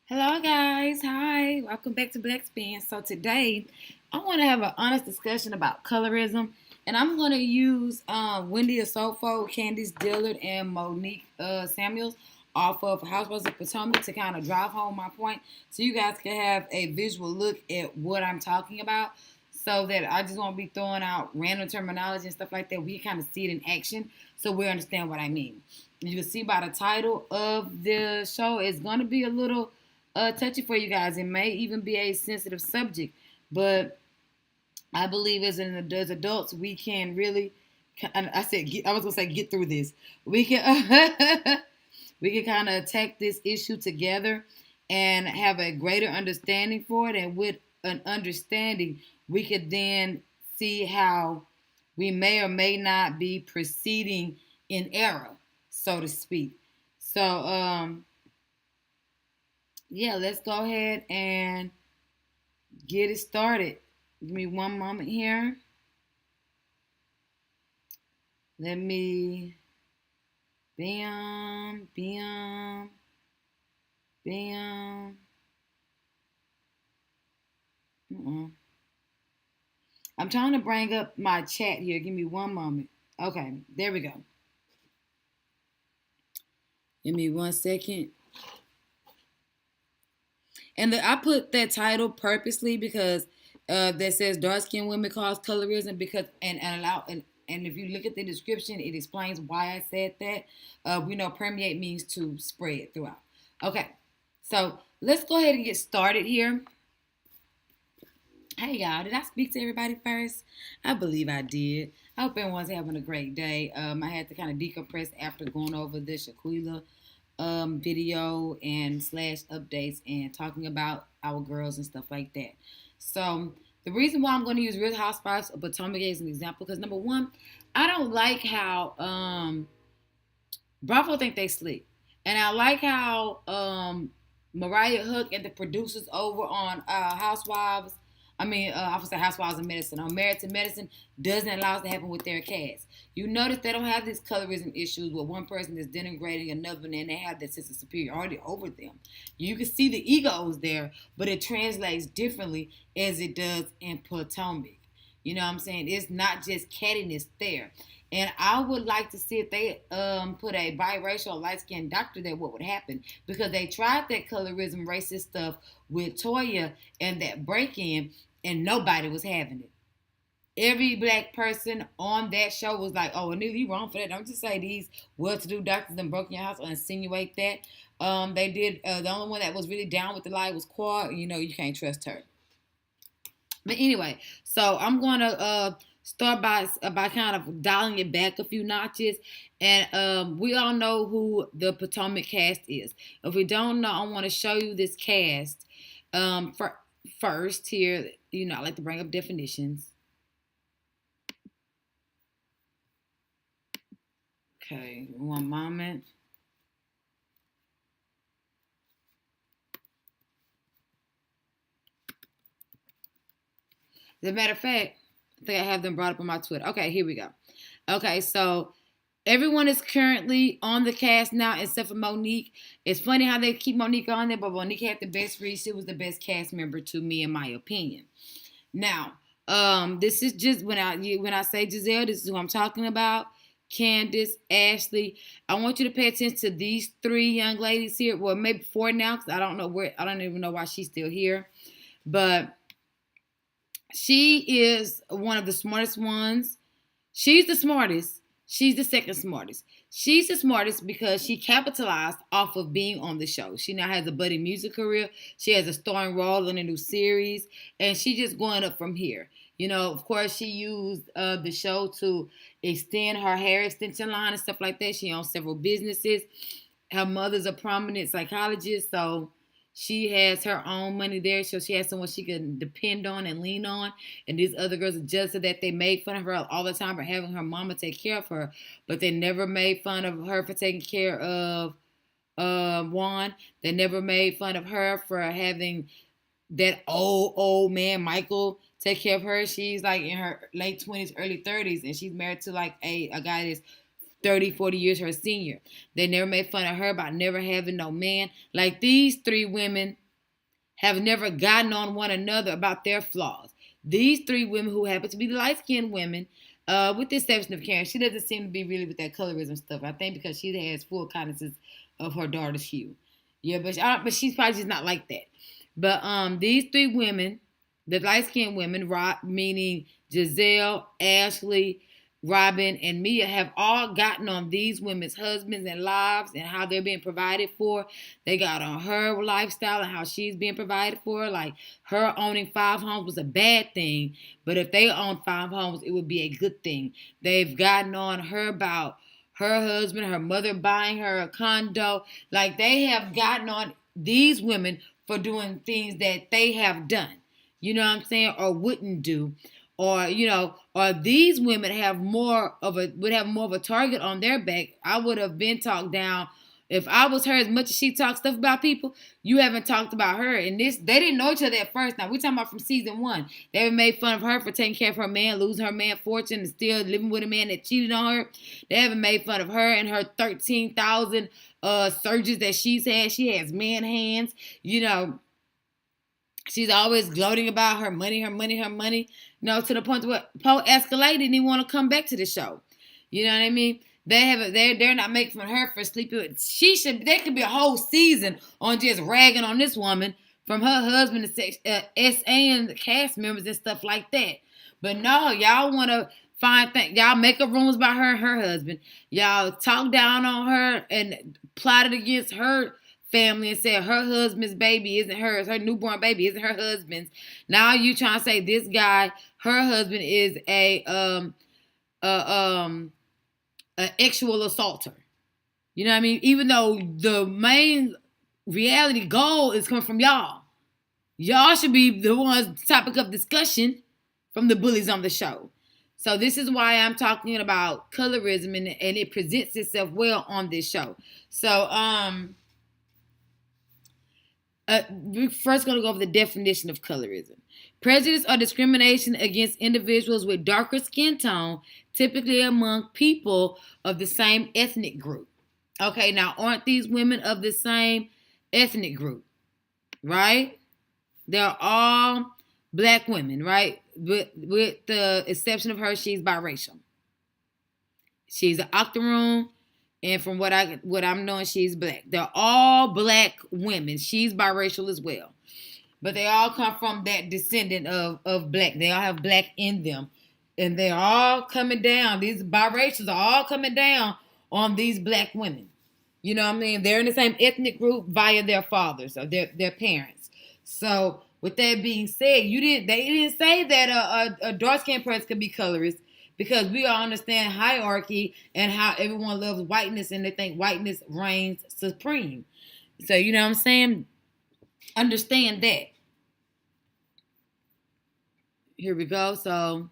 Hello, guys. Hi. Welcome back to Blackspan. So, today I want to have an honest discussion about colorism, and I'm going to use Wendy Asofo, Candice Dillard, and Monique Samuels off of Housewives of Potomac to kind of drive home my point so you guys can have a visual look at what I'm talking about so that I just won't be throwing out random terminology and stuff like that. We can kind of see it in action so we understand what I mean. You can see by the title of the show, it's going to be a little touchy for you guys. It may even be a sensitive subject, but I believe as adults we can really. I was gonna say get through this. We can we can kind of attack this issue together and have a greater understanding for it. And with an understanding, we could then see how we may or may not be proceeding in error, so to speak. So, yeah, let's go ahead and get it started. Give me one moment here. Let me bam, bam, bam. I'm trying to bring up my chat here. Give me one moment. Okay, there we go. Give me 1 second. And I put that title purposely because that says dark skinned women cause colorism because and if you look at the description, it explains why I said that. We know permeate means to spread throughout. Okay, so let's go ahead and get started here. Hey y'all, did I speak to everybody first? I believe I did. I hope everyone's having a great day. I had to kind of decompress after going over the Shaquila video and slash updates and talking about our girls and stuff like that. So the reason why I'm going to use Real Housewives of Potomac as an example, because number one, I don't like how Bravo think they slick, and I like how Mariah Hook and the producers over on Housewives. I would say Housewives of Medicine. On Married to Medicine doesn't allow it to happen with their cast. You notice they don't have these colorism issues where one person is denigrating another and they have that sense of superiority over them. You can see the egos there, but it translates differently as it does in Potomac. You know what I'm saying? It's not just cattiness there. And I would like to see if they put a biracial light-skinned doctor there, what would happen. Because they tried that colorism racist stuff with Toya and that break-in, and nobody was having it. Every black person on that show was like, oh, Anita, you wrong for that. Don't just say these well-to-do doctors and broke your house or insinuate that. They did. The only one that was really down with the lie was Quad. You know, you can't trust her. But anyway, so I'm going to start by kind of dialing it back a few notches. And we all know who the Potomac cast is. If we don't know, I want to show you this cast first here. You know, I like to bring up definitions. Okay, one moment. As a matter of fact, I think I have them brought up on my Twitter. Okay, here we go. Okay, so everyone is currently on the cast now except for Monique. It's funny how they keep Monique on there, but Monique had the best read. She was the best cast member to me, in my opinion. Now, this is just when I say Giselle, this is who I'm talking about. Candice, Ashley. I want you to pay attention to these three young ladies here. Well, maybe four now, because I don't even know why she's still here. But she is one of the smartest ones. She's the smartest. She's the second smartest. She's the smartest because she capitalized off of being on the show. She now has a budding music career. She has a starring role in a new series. And she's just going up from here. You know, of course, she used the show to extend her hair extension line and stuff like that. She owns several businesses. Her mother's a prominent psychologist, so she has her own money there, so she has someone she can depend on and lean on. And these other girls are jealous that they made fun of her all the time for having her mama take care of her, but they never made fun of her for taking care of Juan. They never made fun of her for having that old man Michael take care of her. She's like in her late 20s, early 30s, and she's married to like a guy that's 30, 40 years her senior. They never made fun of her about never having no man. Like, these three women have never gotten on one another about their flaws. These three women, who happen to be light-skinned women, with the exception of Karen, she doesn't seem to be really with that colorism stuff. I think because she has full cognizance of her daughter's hue. Yeah, but she's probably just not like that. But these three women, the light-skinned women, meaning Giselle, Ashley, Robin, and Mia, have all gotten on these women's husbands and lives and how they're being provided for. They got on her lifestyle and how she's being provided for. Like, her owning 5 homes was a bad thing, but if they owned 5 homes, it would be a good thing. They've gotten on her about her husband, her mother buying her a condo. Like, they have gotten on these women for doing things that they have done. You know what I'm saying? Or wouldn't do. Or, or these women would have more of a target on their back. I would have been talked down if I was her. As much as she talks stuff about people, you haven't talked about her. And they didn't know each other at first. Now, we're talking about from season 1. They made fun of her for taking care of her man, losing her man fortune, and still living with a man that cheated on her. They haven't made fun of her and her 13,000 surgeries that she's had. She has man hands, She's always gloating about her money, to the point where Poe escalated and he want to come back to the show. You know what I mean? They're not making fun of her for sleeping with. There could be a whole season on just ragging on this woman from her husband to SA and the cast members and stuff like that. But no, y'all want to find things. Y'all make up rumors about her and her husband. Y'all talk down on her and plotted against her family and said her husband's baby isn't hers, her newborn baby isn't her husband's. Now you trying to say this guy, her husband, is a sexual assaulter. You know what I mean? Even though the main reality goal is coming from y'all. Y'all should be the ones topic of discussion from the bullies on the show. So this is why I'm talking about colorism, and it presents itself well on this show. So we're first going to go over the definition of colorism. Prejudice or discrimination against individuals with darker skin tone, typically among people of the same ethnic group. Okay, now aren't these women of the same ethnic group? Right? They're all black women, right? With the exception of her, she's biracial. She's an octoroon. And from what I'm knowing, she's black. They're all black women. She's biracial as well. But they all come from that descendant of black. They all have black in them. And they're all coming down. These biracials are all coming down on these black women. You know what I mean? They're in the same ethnic group via their fathers or their parents. So with that being said, they didn't say that a dark-skinned person could be colorist. Because we all understand hierarchy and how everyone loves whiteness and they think whiteness reigns supreme. So, you know what I'm saying? Understand that. Here we go. So,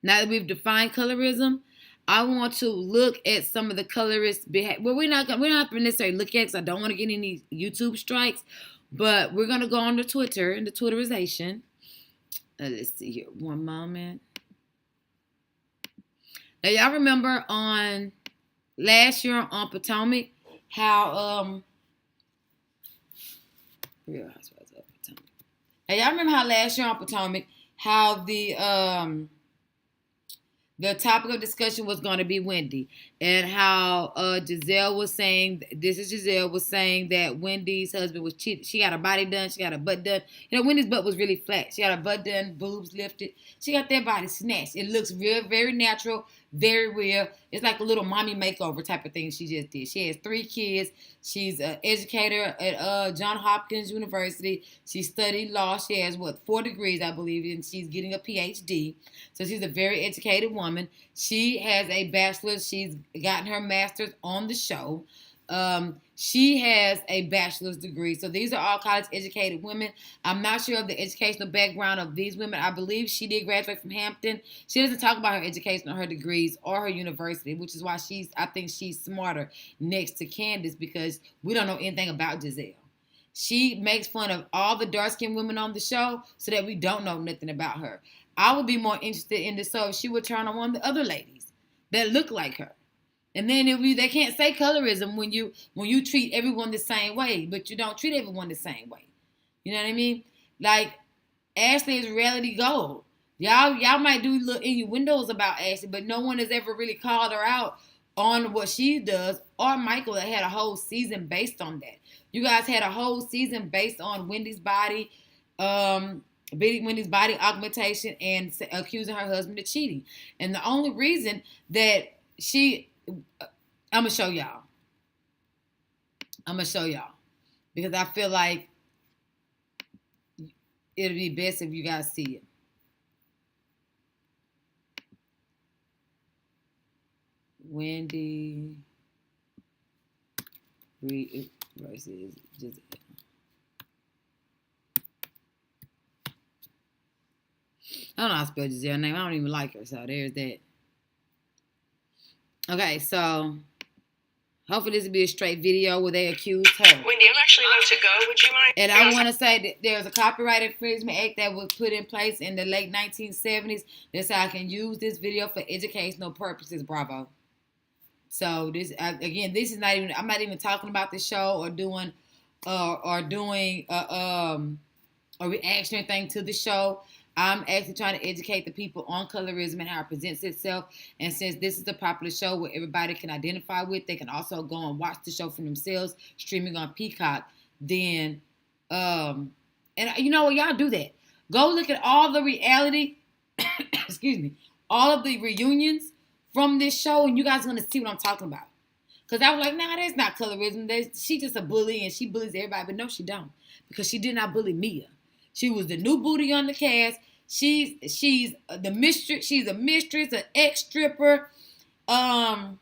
now that we've defined colorism, I want to look at some of the colorist behavior. Well, we're not necessarily look at it because I don't want to get any YouTube strikes. But we're going to go on to Twitter and the Twitterization. Let's see here. One moment. Now, y'all remember on last year on Potomac how Real Housewives of Potomac. Now, y'all remember how last year on Potomac how the topic of discussion was going to be Wendy, and how Giselle was saying that Wendy's husband was cheating. She got her body done. She got her butt done. Wendy's butt was really flat. She got her butt done, boobs lifted. She got that body snatched. It looks real, very natural, very real. It's like a little mommy makeover type of thing she just did. She has 3 kids. She's an educator at Johns Hopkins University. She studied law. She has, 4 degrees, I believe, and she's getting a PhD. So she's a very educated woman. She has a bachelor's. She's gotten her master's on the show. She has a bachelor's degree. So these are all college-educated women. I'm not sure of the educational background of these women. I believe she did graduate from Hampton. She doesn't talk about her education or her degrees or her university, which is why I think she's smarter next to Candace, because we don't know anything about Giselle. She makes fun of all the dark-skinned women on the show so that we don't know nothing about her. I would be more interested in this, so if she would turn on one of the other ladies that look like her. And then they can't say colorism when you treat everyone the same way, but you don't treat everyone the same way. You know what I mean? Like Ashley is reality gold. Y'all might do little innuendos about Ashley, but no one has ever really called her out on what she does, or Michael that had a whole season based on that. You guys had a whole season based on Wendy's body augmentation and accusing her husband of cheating. And the only reason that I'm gonna show y'all because I feel like it'll be best if you guys see it. Wendy versus Giselle. I don't know how to spell Giselle's name. I don't even like her, so there's that. Okay, so hopefully this will be a straight video where they accuse her. Wendy, I'm actually about to go. Would you mind? And I want to say that there's a copyright infringement act that was put in place in the late 1970s. That's how I can use this video for educational purposes. Bravo. So this again, this is not even. I'm not even talking about the show or doing a reaction thing to the show. I'm actually trying to educate the people on colorism and how it presents itself. And since this is a popular show where everybody can identify with, they can also go and watch the show for themselves, streaming on Peacock. Then, and you know what, y'all do that. Go look at all the reality, excuse me, all of the reunions from this show, and you guys are going to see what I'm talking about. Because I was like, nah, that's not colorism. She's just a bully, and she bullies everybody. But no, she don't. Because she did not bully Mia. She was the new booty on the cast. She's the mistress. She's a mistress, an ex-stripper, loud,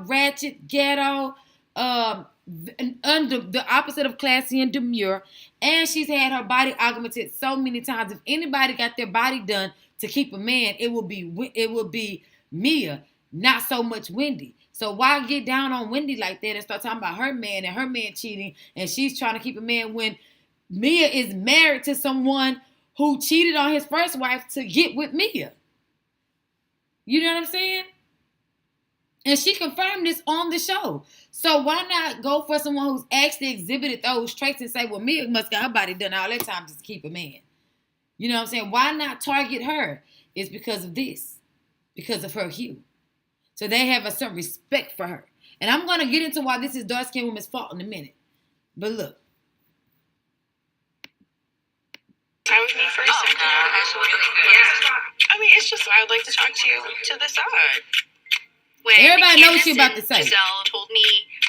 ratchet, ghetto, the opposite of classy and demure. And she's had her body augmented so many times. If anybody got their body done to keep a man, it would be Mia, not so much Wendy. So why get down on Wendy like that and start talking about her man and her man cheating and she's trying to keep a man when Mia is married to someone who cheated on his first wife to get with Mia? You know what I'm saying? And she confirmed this on the show. So why not go for someone who's actually exhibited those traits and say, well, Mia must got her body done all that time just to keep a man. You know what I'm saying? Why not target her? It's because of this. Because of her hue. So they have a certain respect for her. And I'm going to get into why this is dark-skinned women's fault in a minute. But look. I would be first. Absolutely. Yeah. I mean, it's just I would like to talk to you to the side. When everybody knows what she's about to say. Giselle told me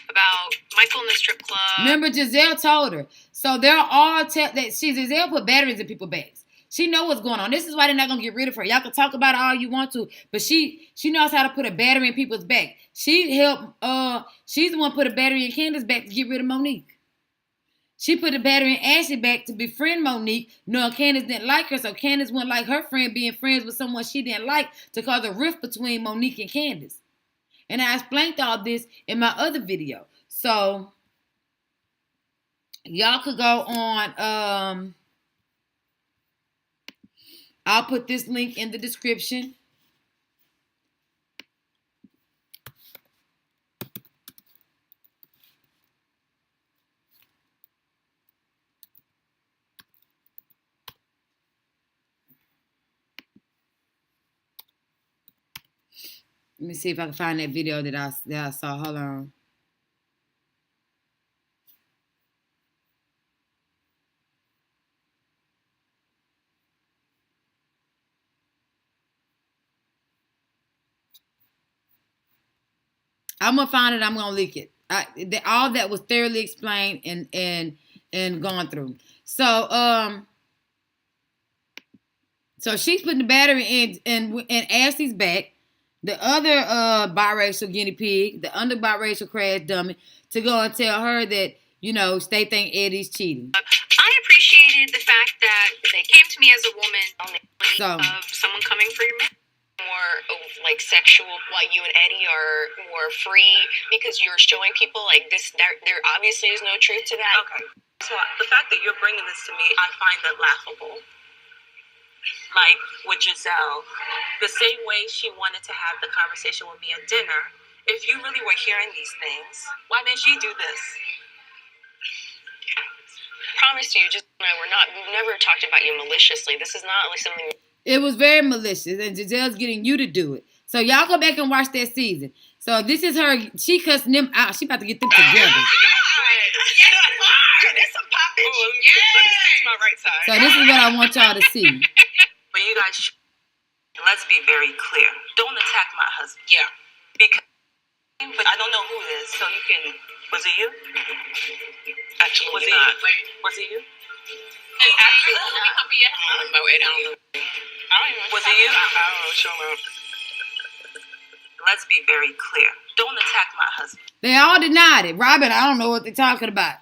about Michael in the strip club. Remember, Giselle told her. So they're all Giselle put batteries in people's bags. She knows what's going on. This is why they're not going to get rid of her. Y'all can talk about it all you want to, but she knows how to put a battery in people's back. She helped, she's the one who put a battery in Candace's back to get rid of Monique. She put a battery in Ashley back to befriend Monique, knowing Candace didn't like her, so Candace wouldn't like her friend being friends with someone she didn't like to cause a rift between Monique and Candace. And I explained all this in my other video. So, y'all could go on, I'll put this link in the description. Let me see if I can find that video that I saw. Hold on. I'm gonna find it. I'm gonna leak it. All that was thoroughly explained and gone through. So so she's putting the battery in Ashley's back. The other biracial guinea pig, the under biracial crash dummy, to go and tell her that they think Eddie's cheating. I appreciated the fact that they came to me as a woman of someone coming for your man. More of like sexual, why you and Eddie are more free because you're showing people like this. There obviously is no truth to that. Okay. So the fact that you're bringing this to me, I find that laughable. Like with Giselle, the same way she wanted to have the conversation with me at dinner, If you really were hearing these things, why didn't she do this? Promise you, just we've never talked about you maliciously. This is not like something. It was very malicious, and Giselle's getting you to do it. So y'all go back and watch that season. So this is her. She cussing them out. She about to get them together. Yes, that's some poppage. Let me fix my right side. So this is what I want y'all to see. But you guys, let's be very clear. Don't attack my husband. Yeah. Because, but I don't know who it is, so you can. Was it you? Actually, was it not. Was it you? Actually, was it you? I don't know. Show me. Let's be very clear. Don't attack my husband. They all denied it. Robin, I don't know what they're talking about.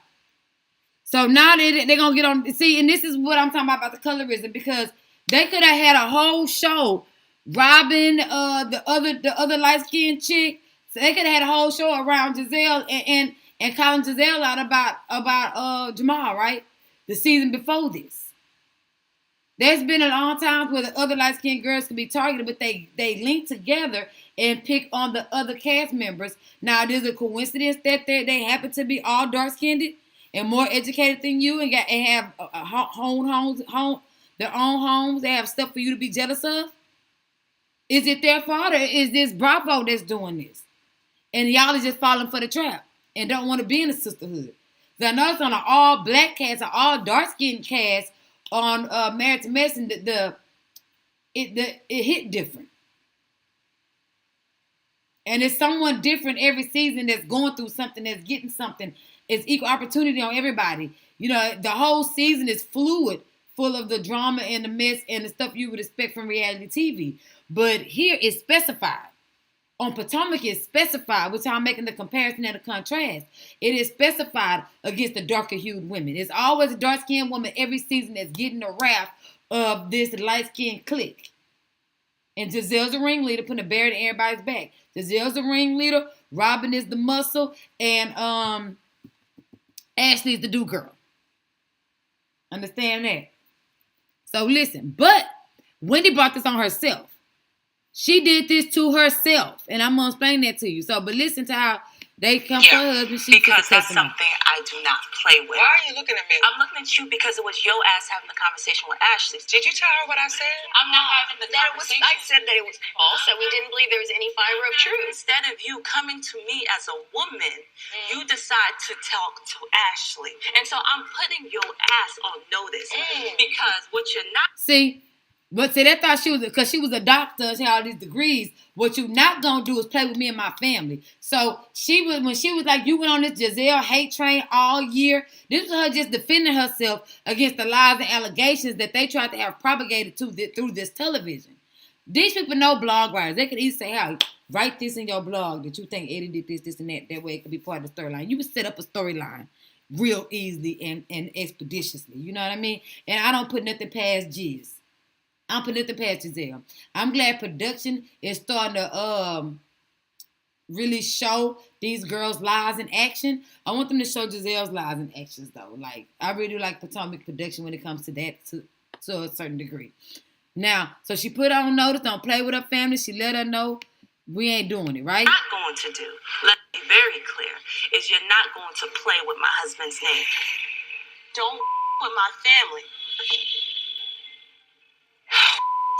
So now they're going to get on. See, and this is what I'm talking about the colorism, because they could have had a whole show. Robin, the other light-skinned chick, so they could have had a whole show around Giselle and calling Giselle out about Jamal, right? The season before this. There's been a long time where the other light-skinned girls can be targeted, but they link together and pick on the other cast members. Now, there's a coincidence that they happen to be all dark-skinned and more educated than you and have their own homes. They have stuff for you to be jealous of. Is it their fault, or is this Bravo that's doing this? And y'all are just falling for the trap and don't want to be in a sisterhood. So I know it's on an all-black cast, an all-dark-skinned cast on Married to Medicine. It hit different. And it's someone different every season that's going through something, that's getting something. It's equal opportunity on everybody. You know, the whole season is fluid, full of the drama and the mess and the stuff you would expect from reality TV. But here it's specified. On Potomac, it's specified, which I'm making the comparison and the contrast. It is specified against the darker-hued women. It's always a dark-skinned woman every season that's getting the wrath of this light-skinned clique. And Giselle's the ringleader, putting a barrier in everybody's back. Giselle's the ringleader, Robin is the muscle, and Ashley's the do-girl. Understand that? So listen, but Wendy brought this on herself. She did this to herself, and I'm going to explain that to you. So, but listen to how they come for her husband. Because that's something I do not play with. Why are you looking at me? I'm looking at you because it was your ass having the conversation with Ashley. Did you tell her what I said? I'm not having the conversation. I said that it was false, that we didn't believe there was any fiber of truth. Instead of you coming to me as a woman, you decide to talk to Ashley. And so I'm putting your ass on notice because what you're not... But see, they thought she was, because she was a doctor, she had all these degrees. What you not gonna do is play with me and my family. So when she was like, you went on this Giselle hate train all year. This was her just defending herself against the lies and allegations that they tried to have propagated through this television. These people know blog writers. They could easily say, "Hey, write this in your blog that you think Eddie did this, this, and that. That way it could be part of the storyline." You would set up a storyline real easily and expeditiously. You know what I mean? And I don't put nothing past Giz. I'm putting it past Giselle. I'm glad production is starting to really show these girls' lives in action. I want them to show Giselle's lives in actions, though. Like, I really like Potomac production when it comes to that to a certain degree. Now, so she put on notice, don't play with her family. She let her know we ain't doing it, right? Not going to do. Let's be very clear. Is you're not going to play with my husband's name. Don't with my family.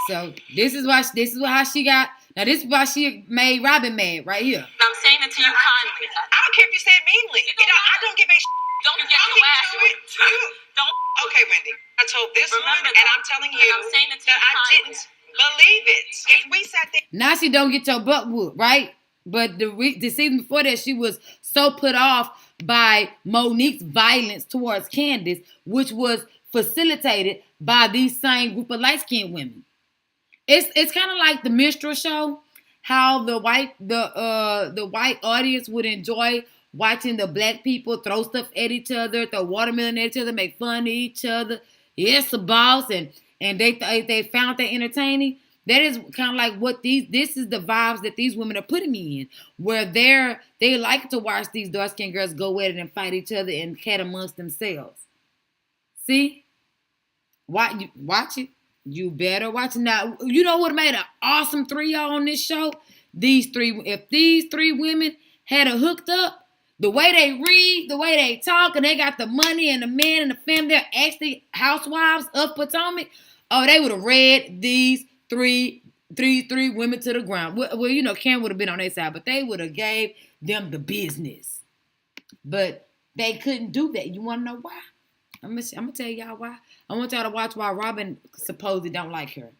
So this is how she got. Now this is why she made Robin mad right here. I'm saying it to you kindly. I don't care if you say it meanly. I don't give a Don't get your ass with it. Don't. Okay, Wendy. I told this one, and I'm telling you I'm saying it to that I didn't believe it. If we sat there. Now she don't get your butt whooped, right? But the season before that, she was so put off by Monique's violence towards Candace, which was facilitated by these same group of light-skinned women. It's kind of like the minstrel show, how the white audience would enjoy watching the black people throw stuff at each other, throw watermelon at each other, make fun of each other. Yes, the boss, and they found that entertaining. That is kind of like what this is the vibes that these women are putting me in, where they like to watch these dark-skinned girls go at it and fight each other and cat amongst themselves. See? Watch it. You better watch it. Now, you know what made an awesome trio on this show? if these three women had a hooked up, the way they read, the way they talk, and they got the money and the men and the family, they're actually housewives of Potomac. Oh, they would have read these three women to the ground. Well, you know, Karen would have been on their side, but they would have gave them the business. But they couldn't do that. You want to know why? I'm gonna tell y'all why. I want y'all to watch why Robin supposedly don't like her.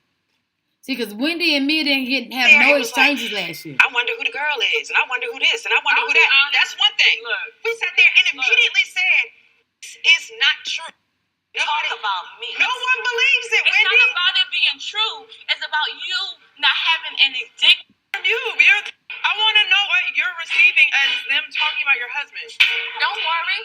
See, because Wendy and Mia didn't have no exchanges last year. I wonder who the girl is, and I wonder who this, and I wonder who that. That's one thing. Look, we sat there and immediately said, "It's not true." Talk about me. No one believes it, Wendy. It's not about it being true. It's about you not having any dick from you. I want to know what you're receiving as them talking about your husband. Don't worry.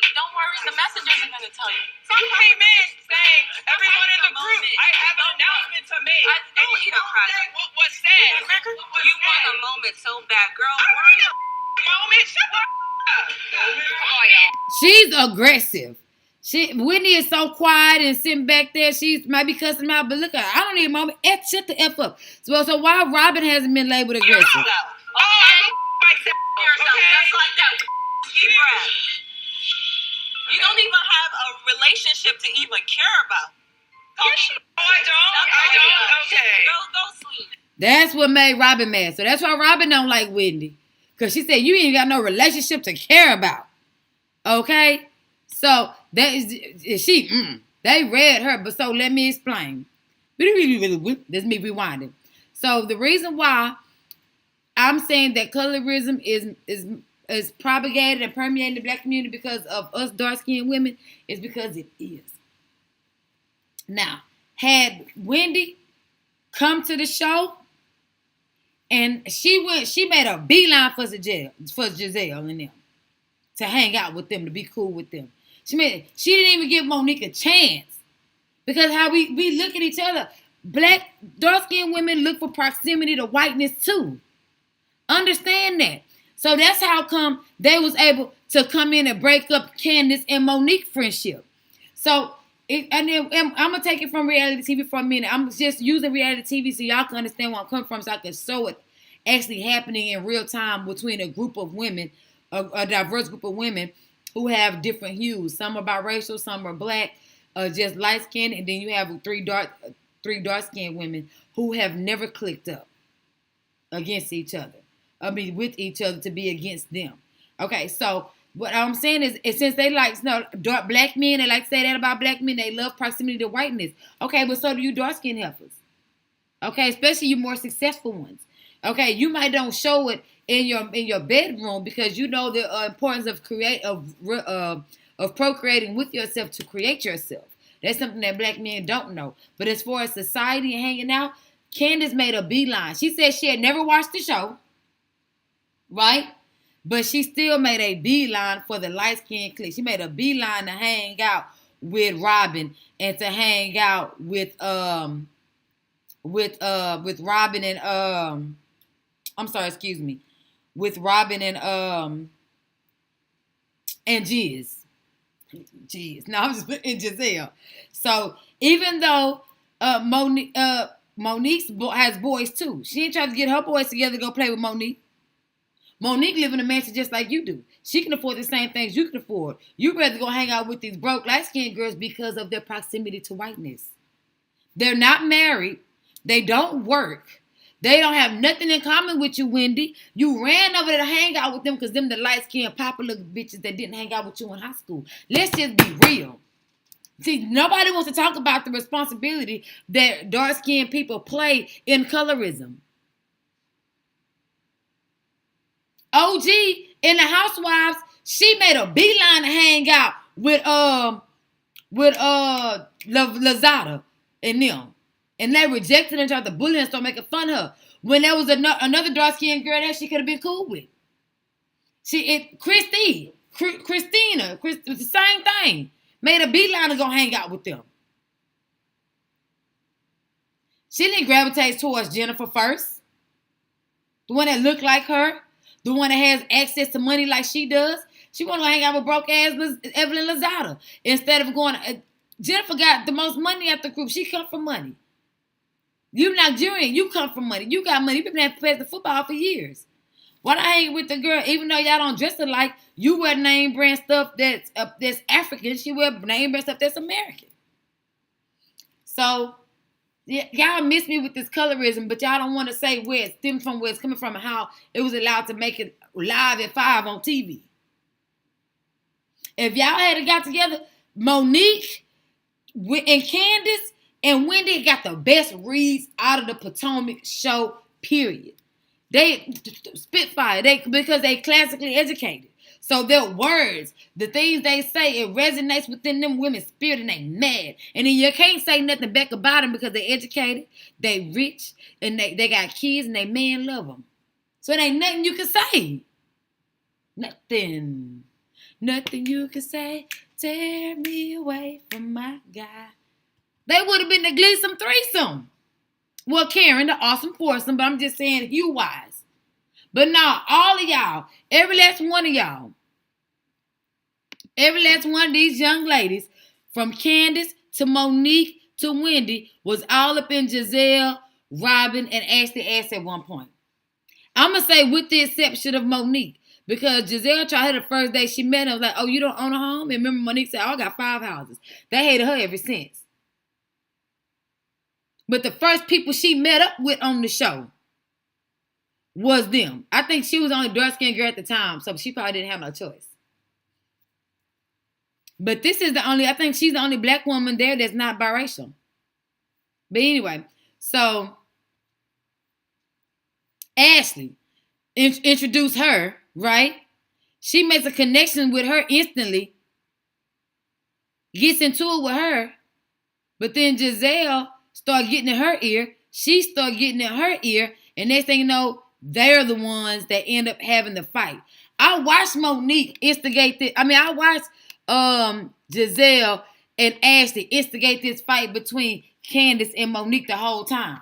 The messengers are going to tell you. You came in saying, everyone in the group, I have an announcement to make. And you don't say what was said. You want a moment so bad, girl. Worry a moment. Shut the up. She's aggressive. Whitney is so quiet and sitting back there. She might be cussing out, but look at her. I don't need a moment. Shut the F up. So why Robin hasn't been labeled aggressive? Yourself just like that. Deep breath. You don't even have a relationship to even care about. I don't. Okay. Go sleep. That's what made Robin mad. So that's why Robin don't like Whitney. Because she said, you ain't got no relationship to care about. Okay? So that is they read her, but so let me explain. That's me rewinding. So the reason why I'm saying that colorism is propagated and permeating the black community because of us dark-skinned women is because it is. Now, had Wendy come to the show and she made a beeline for Giselle and them to hang out with them, to be cool with them. She didn't even give Monique a chance. Because how we look at each other. Black, dark-skinned women look for proximity to whiteness too. Understand that. So that's how come they was able to come in and break up Candace and Monique friendship. So, I'm going to take it from reality TV for a minute. I'm just using reality TV so y'all can understand where I'm coming from, so I can show it actually happening in real time between a group of women, a diverse group of women who have different hues. Some are biracial, some are black, just light-skinned, and then you have three dark-skinned women who have never clicked up against each other. I mean, with each other to be against them. Okay, so what I'm saying is since they like dark black men, they like to say that about black men, they love proximity to whiteness. Okay, but so do you dark-skinned heifers. Okay, especially you more successful ones. Okay, you might don't show it in your bedroom because you know the importance of procreating with yourself to create yourself. That's something that black men don't know. But as far as society and hanging out, Candace made a beeline. She said she had never watched the show, right? But she still made a beeline for the light-skinned clique. She made a beeline to hang out with Robin and to hang out with Robin and with Robin and Giz. No, I'm just putting Giselle. So even though Monique has boys too, she ain't trying to get her boys together to go play with Monique. Monique live in a mansion just like you do. She can afford the same things you can afford. You rather go hang out with these broke light-skinned girls because of their proximity to whiteness. They're not married. They don't work. They don't have nothing in common with you, Wendy. You ran over there to hang out with them because them the light-skinned popular bitches that didn't hang out with you in high school. Let's just be real. See, nobody wants to talk about the responsibility that dark-skinned people play in colorism. OG in the Housewives, she made a beeline to hang out with Lazada and them. And they rejected her and tried to bully her and start making fun of her. When there was another dark-skinned girl that she could have been cool with. Christina, the same thing. Made a beeline to go hang out with them. She didn't gravitate towards Jennifer first. The one that looked like her. The one that has access to money like she does. She want to hang out with broke-ass Evelyn Lozada. Instead of going... Jennifer got the most money at the group. She come from money. You Nigerian. You come from money. You got money. You've been playing professional football for years. Why not hang with the girl, even though y'all don't dress alike, you wear name brand stuff that's African. She wear name brand stuff that's American. So, yeah, y'all miss me with this colorism, but y'all don't want to say where it stemmed from, where it's coming from, and how it was allowed to make it live at 5 on TV. If y'all had got together, Monique and Candace and Wendy got the best reads out of the Potomac show, period. They spitfire, because they classically educated. So their words, the things they say, it resonates within them women's spirit and they mad. And then you can't say nothing back about them because they educated, they rich, and they got kids and they man love them. So it ain't nothing you can say. Nothing. Nothing you can say, tear me away from my guy. They would have been the Gleason threesome. Well, Karen, the awesome foursome, but I'm just saying hue-wise. But now, all of y'all, every last one of y'all, every last one of these young ladies, from Candace to Monique to Wendy, was all up in Giselle, Robin, and Ashley ass at one point. I'm going to say with the exception of Monique, because Giselle tried her the first day she met him, like, oh, you don't own a home? And remember Monique said, oh, I got 5 houses. They hated her ever since. But the first people she met up with on the show was them. I think she was the only dark-skinned girl at the time, so she probably didn't have no choice. But I think she's the only black woman there that's not biracial. But anyway, so Ashley introduced her, right? She makes a connection with her instantly, gets into it with her, but then Giselle start getting in her ear. She start getting in her ear. And next thing you know, they're the ones that end up having the fight. I watched Monique instigate this. I watched Giselle and Ashley instigate this fight between Candace and Monique the whole time.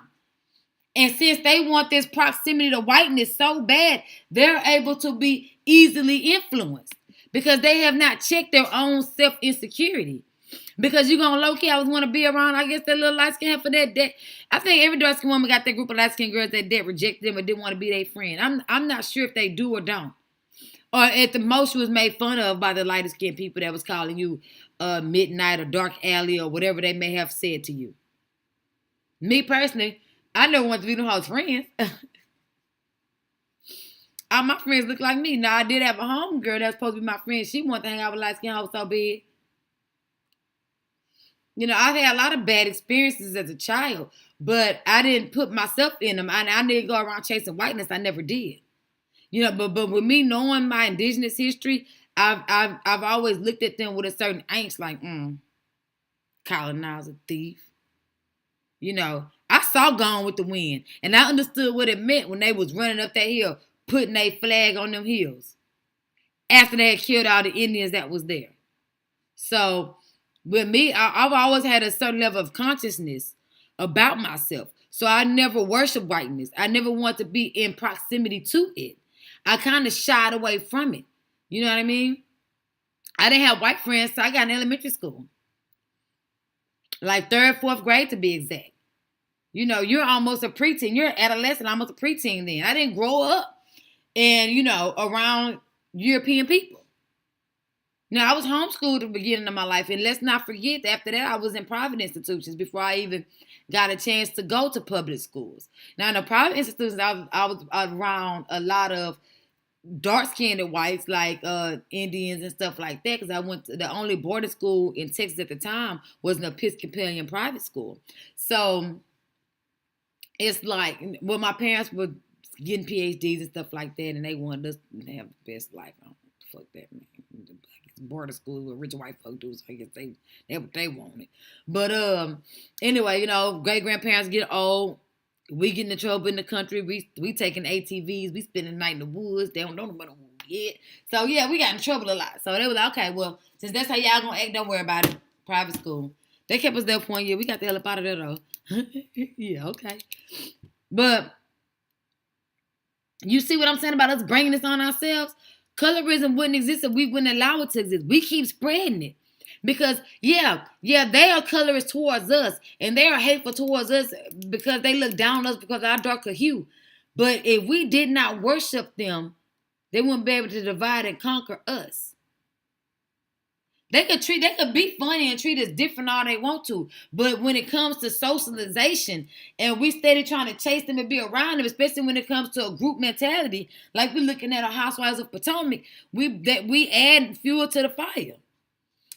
And since they want this proximity to whiteness so bad, they're able to be easily influenced because they have not checked their own self-insecurity. Because you're going to low-key, I was want to be around, I guess, that little light-skin for that. I think every dark-skinned woman got that group of light-skinned girls that rejected them or didn't want to be their friend. I'm not sure if they do or don't. Or at the most, you was made fun of by the lighter-skinned people that was calling you midnight or dark alley or whatever they may have said to you. Me, personally, I never wanted to be them hoes friends. All my friends look like me. Now, I did have a home girl that's supposed to be my friend. She wanted to hang out with light-skinned hoes so bad. You know, I've had a lot of bad experiences as a child, but I didn't put myself in them. I didn't go around chasing whiteness. I never did. You know, but with me knowing my indigenous history, I've always looked at them with a certain angst, like, colonizer, thief. You know, I saw Gone with the Wind, and I understood what it meant when they was running up that hill, putting a flag on them hills after they had killed all the Indians that was there. So with me, I've always had a certain level of consciousness about myself. So I never worshiped whiteness. I never wanted to be in proximity to it. I kind of shied away from it. You know what I mean? I didn't have white friends, so I got in elementary school. Like 3rd, 4th grade to be exact. You know, you're almost a preteen. You're an adolescent, almost a preteen then. I didn't grow up around European people. Now, I was homeschooled at the beginning of my life, and let's not forget that after that, I was in private institutions before I even got a chance to go to public schools. Now, in the private institutions, I was around a lot of dark-skinned whites, like Indians and stuff like that, because I went to the only boarding school in Texas at the time was an Episcopalian private school. So it's like, well, my parents were getting PhDs and stuff like that, and they wanted us to have the best life. I don't fuck that, man. Border school with rich white folk do, so I guess they what they wanted. But anyway, you know, great grandparents get old. We get in trouble in the country. We taking ATVs. We spending the night in the woods. They don't know about the woods yet. So yeah, we got in trouble a lot. So they was like, okay, well, since that's how y'all gonna act, don't worry about it. Private school. They kept us there for 1 year. We got the hell up out of there though. Yeah, okay. But you see what I'm saying about us bringing this on ourselves? Colorism wouldn't exist if we wouldn't allow it to exist. We keep spreading it. Because they are colorist towards us, and they are hateful towards us because they look down on us because of our darker hue. But if we did not worship them, they wouldn't be able to divide and conquer us. They could be funny and treat us different all they want to. But when it comes to socialization and we steady trying to chase them and be around them, especially when it comes to a group mentality, like we're looking at our Housewives of Potomac, we add fuel to the fire.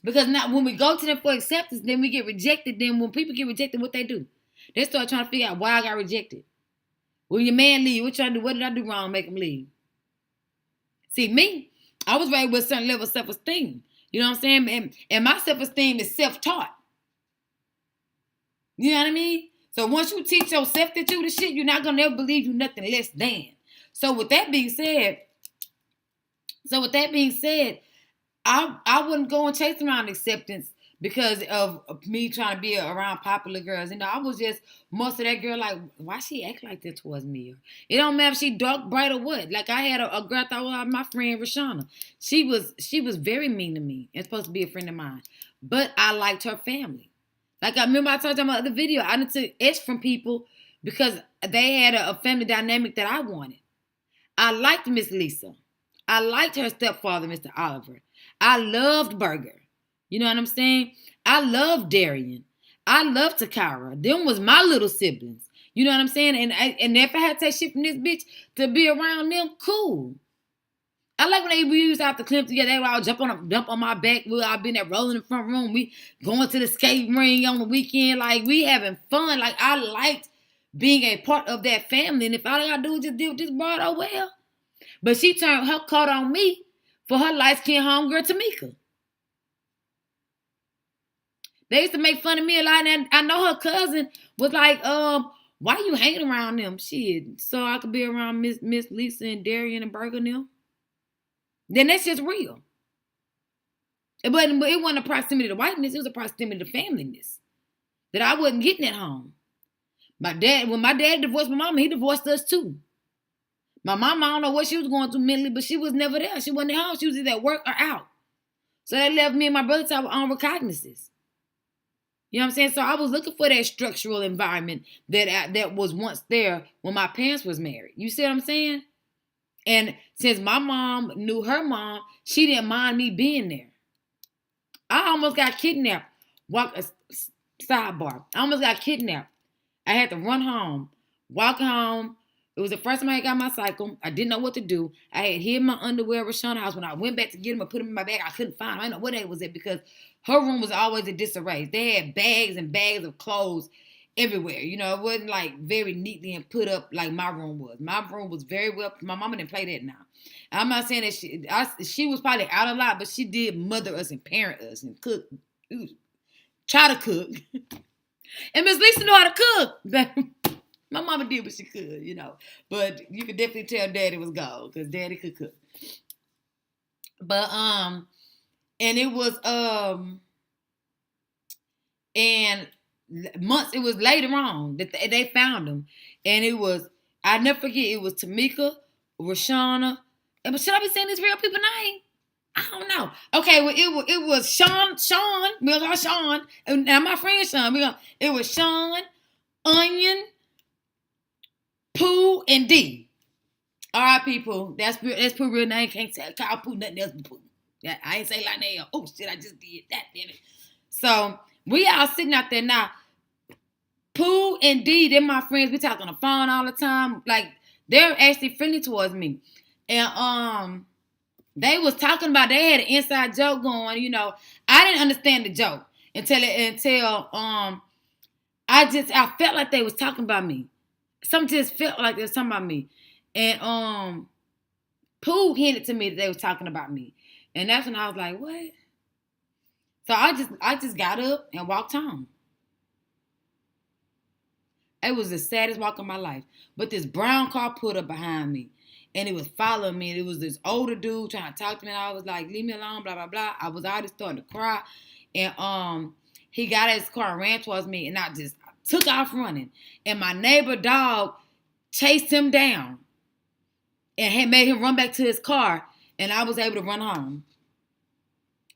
Because now when we go to them for acceptance, then we get rejected. Then when people get rejected, what they do? They start trying to figure out why I got rejected. When your man leave, what trying to do? What did I do wrong to make him leave? See, me, I was raised with a certain level of self-esteem. You know what I'm saying? And my self-esteem is self-taught. You know what I mean? So once you teach yourself that you the shit, you're not going to ever believe you nothing less than. So with that being said, I wouldn't go and chase around acceptance because of me trying to be around popular girls. You know, I was just most of that girl like, why she act like that towards me? It don't matter if she dark, bright, or what. Like I had a girl I thought was my friend Rashana. She was very mean to me and supposed to be a friend of mine. But I liked her family. Like I remember I told you in my other video, I didn't take H from people because they had a family dynamic that I wanted. I liked Miss Lisa. I liked her stepfather, Mr. Oliver. I loved Burger. You know what I'm saying? I love Darian. I love Takara. Them was my little siblings. You know what I'm saying? And if I had to take shit from this bitch to be around them, cool. I like when we used to have to clip together. They would all jump on my back. We'll all be in there rolling in the front room. We going to the skate ring on the weekend. Like, we having fun. Like, I liked being a part of that family. And if all I got to do is just deal with this broad, oh well. But she turned her coat on me for her light-skinned homegirl, Tamika. They used to make fun of me a lot, and I know her cousin was like, why you hanging around them? Shit, so I could be around Miss Lisa and Darian and Burger and them. Then that's just real. But it wasn't a proximity to whiteness, it was a proximity to familyness that I wasn't getting at home. When my dad divorced my mama, he divorced us too. My mama, I don't know what she was going through mentally, but she was never there. She wasn't at home. She was either at work or out. So that left me and my brother to our own recognizances. You know what I'm saying? So I was looking for that structural environment that was once there when my parents was married. You see what I'm saying? And since my mom knew her mom, she didn't mind me being there. I almost got kidnapped. Sidebar. I almost got kidnapped. I had to run home, walk home. It was the first time I got my cycle. I didn't know what to do. I had hid my underwear at Rashawn's house. When I went back to get them and put them in my bag, I couldn't find them. I didn't know what that was at because her room was always in disarray. They had bags and bags of clothes everywhere. You know, it wasn't like very neatly and put up like my room was. My room was very well. My mama didn't play that now. I'm not saying that she was probably out a lot, but she did mother us and parent us and cook. Try to cook. And Miss Lisa knew how to cook. My mama did what she could, you know. But you could definitely tell Daddy was gone because Daddy could cook. But, and it was, and months, it was later on that they found him. And it was, I never forget, it was Tamika, Rashana. But should I be saying these real people's name? I don't know. Okay, well, it was Sean. We got Sean. And my friend Sean. It was Sean, Onion, Pooh, and D. All right, people. That's Pooh real name. Can't call Pooh nothing else but Pooh. I ain't say like that. Oh, shit, I just did that, damn it. So, we all sitting out there now. Pooh and D, they're my friends. We talk on the phone all the time. Like, they're actually friendly towards me. And, they was talking about, they had an inside joke going, you know. I didn't understand the joke until I felt like they was talking about me. Something just felt like they was talking about me. And Pooh hinted to me that they was talking about me. And that's when I was like, what? So I just got up and walked home. It was the saddest walk of my life. But this brown car pulled up behind me. And it was following me. And it was this older dude trying to talk to me. And I was like, leave me alone, blah, blah, blah. I was already starting to cry. And he got out his car and ran towards me. And I just took off running. And my neighbor dog chased him down. And had made him run back to his car. And I was able to run home.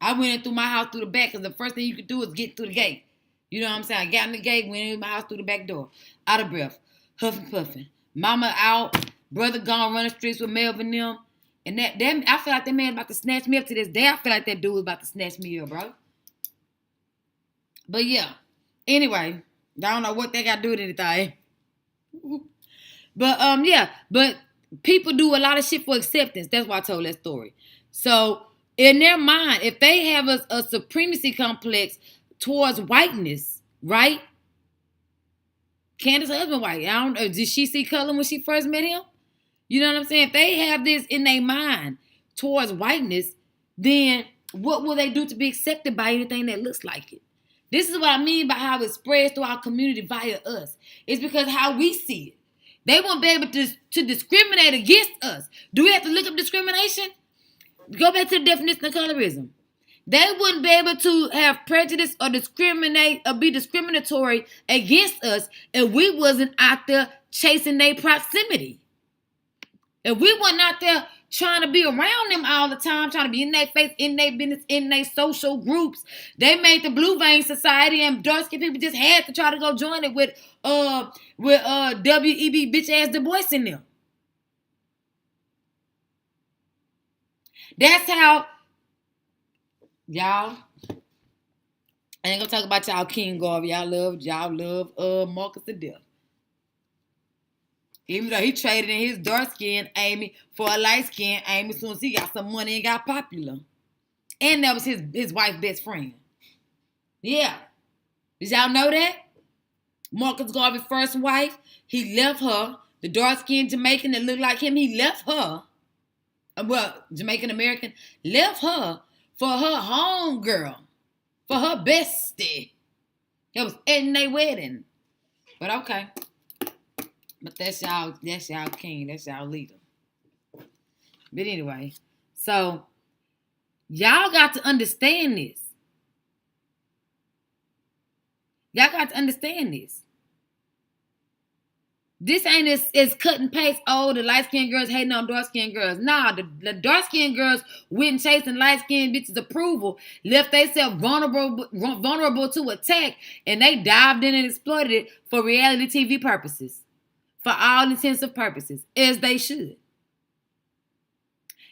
I went in through my house through the back because the first thing you could do is get through the gate. You know what I'm saying? I got in the gate, went in my house through the back door. Out of breath. Huffing, puffing. Mama out. Brother gone running streets with Melvin them. And that I feel like that man about to snatch me up to this day. I feel like that dude was about to snatch me up, bro. But yeah. Anyway. I don't know what they got to do with anything. But yeah. But people do a lot of shit for acceptance. That's why I told that story. So in their mind, if they have a supremacy complex towards whiteness, right? Candace's husband white. I don't know. Did she see color when she first met him? You know what I'm saying? If they have this in their mind towards whiteness, then what will they do to be accepted by anything that looks like it? This is what I mean by how it spreads through our community via us. It's because how we see it. They won't be able to discriminate against us. Do we have to look up discrimination? Go back to the definition of colorism. They wouldn't be able to have prejudice or discriminate or be discriminatory against us if we wasn't out there chasing their proximity. If we weren't out there trying to be around them all the time, trying to be in their face, in their business, in their social groups. They made the Blue Vein Society, and dark skinned people just had to try to go join it with W.E.B. bitch ass Du Bois in them. That's how y'all. I ain't gonna talk about y'all King Garvey. Y'all love Marcus to death. Even though he traded in his dark-skinned Amy for a light-skinned Amy as soon as he got some money and got popular. And that was his wife's best friend. Yeah. Did y'all know that? Marcus Garvey's first wife, he left her. The dark-skinned Jamaican that looked like him, he left her. Well, Jamaican-American, left her for her home girl. For her bestie. It was in their wedding. But okay. But that's y'all king. That's y'all leader. But anyway, so y'all got to understand this. Y'all got to understand this. This ain't as cut and paste, oh, the light-skinned girls hating on dark-skinned girls. Nah, the dark-skinned girls went chasing light-skinned bitches' approval, left themselves vulnerable to attack, and they dived in and exploited it for reality TV purposes. For all intents and purposes, as they should.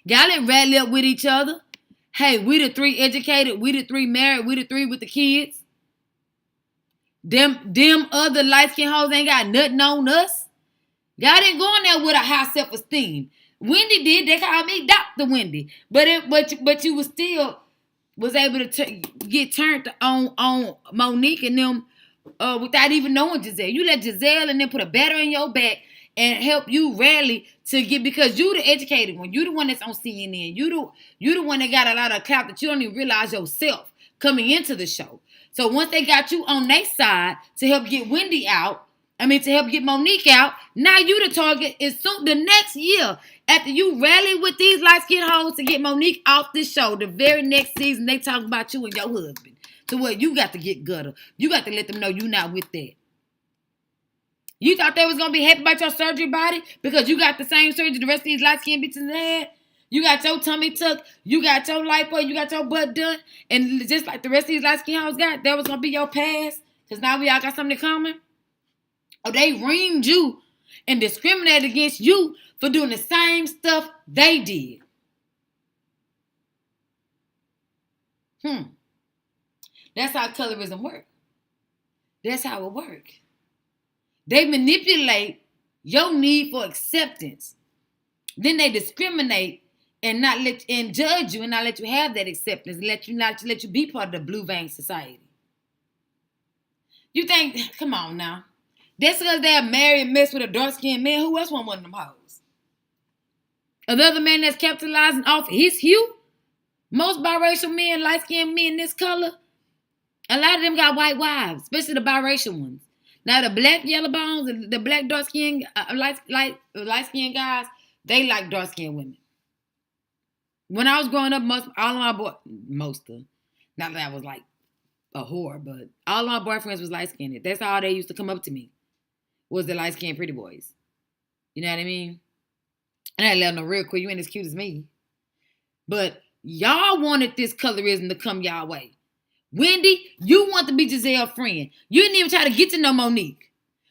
Y'all didn't rally up with each other. Hey, we the three educated, we the three married, we the three with the kids. Them other light-skinned hoes ain't got nothing on us. Y'all didn't go in there with a high self-esteem. Wendy did. They called me Dr. Wendy. But you was still was able to get turned on Monique and them without even knowing Giselle. You let Giselle and then put a batter in your back and help you rally to get, because you the educated one. You the one that's on CNN. You the one that got a lot of clout that you don't even realize yourself coming into the show. So once they got you on their side to help get Wendy out, to help get Monique out, now you the target. Is soon the next year after you rally with these light-skinned hoes to get Monique off this show, the very next season they talk about you and your husband. So what, you got to get gutter. You got to let them know you not with that. You thought they was going to be happy about your surgery body because you got the same surgery the rest of these light-skinned bitches had? You got your tummy tucked, you got your lipo, you got your butt done, and just like the rest of these light-skinned hoes got, that was going to be your past because now we all got something coming? Or they reamed you and discriminated against you for doing the same stuff they did. That's how colorism works. That's how it works. They manipulate your need for acceptance. Then they discriminate and judge you and not let you have that acceptance, and let you be part of the Blue Vein Society. You think, come on now. That's because they're married and messed with a dark-skinned man. Who else want one of them hoes? Another man that's capitalizing off his hue? Most biracial men, light-skinned men this color, a lot of them got white wives, especially the biracial ones. Now the black yellow bones and the black dark-skinned, light-skinned guys, they like dark-skinned women. When I was growing up, not that I was like a whore, but all of my boyfriends was light-skinned. That's how they used to come up to me, was the light-skinned pretty boys. You know what I mean? And I let them know real quick, you ain't as cute as me. But Y'all wanted this colorism to come y'all way. Wendy, you want to be Giselle's friend. You didn't even try to get to know Monique.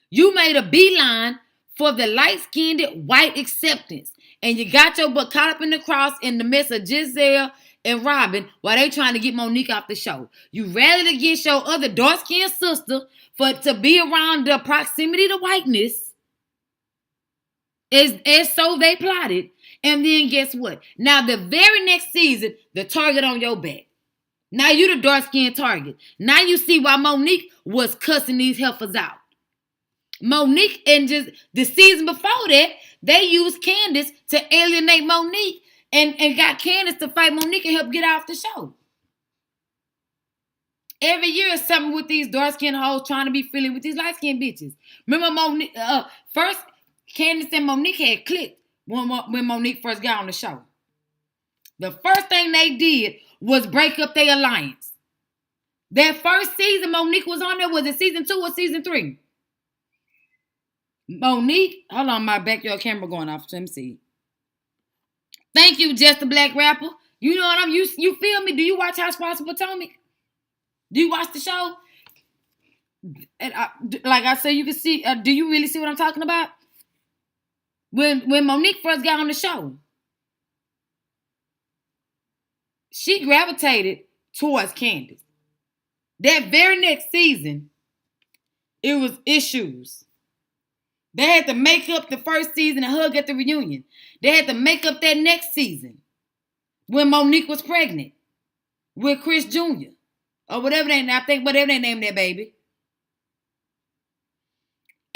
You made a beeline for the light-skinned white acceptance. And you got your butt caught up in the cross in the mess of Giselle and Robin while they trying to get Monique off the show. You rallied against your other dark-skinned sister to be around the proximity to whiteness. As so they plotted. And then guess what? Now the very next season, the target on your back. Now you the dark-skinned target. Now you see why Monique was cussing these heifers out. Monique, and just the season before that, they used Candace to alienate Monique and got Candace to fight Monique and help get off the show. Every year is something with these dark-skinned hoes trying to be friendly with these light-skinned bitches. Remember Monique, first Candace and Monique had clicked when Monique first got on the show. The first thing they did was break up their alliance. That first season Monique was on there, was it season 2 or season 3? Monique, hold on, my backyard camera going off. Let me see. Thank you, Just a Black Rapper. You know what you feel me? Do you watch Housewives of Potomac? Do you watch the show? And like I said, you can see. Do you really see what I'm talking about? When Monique first got on the show, she gravitated towards Candace. That very next season, it was issues. They had to make up the first season and hug at the reunion. They had to make up that next season when Monique was pregnant with Chris Jr. or whatever they named that baby.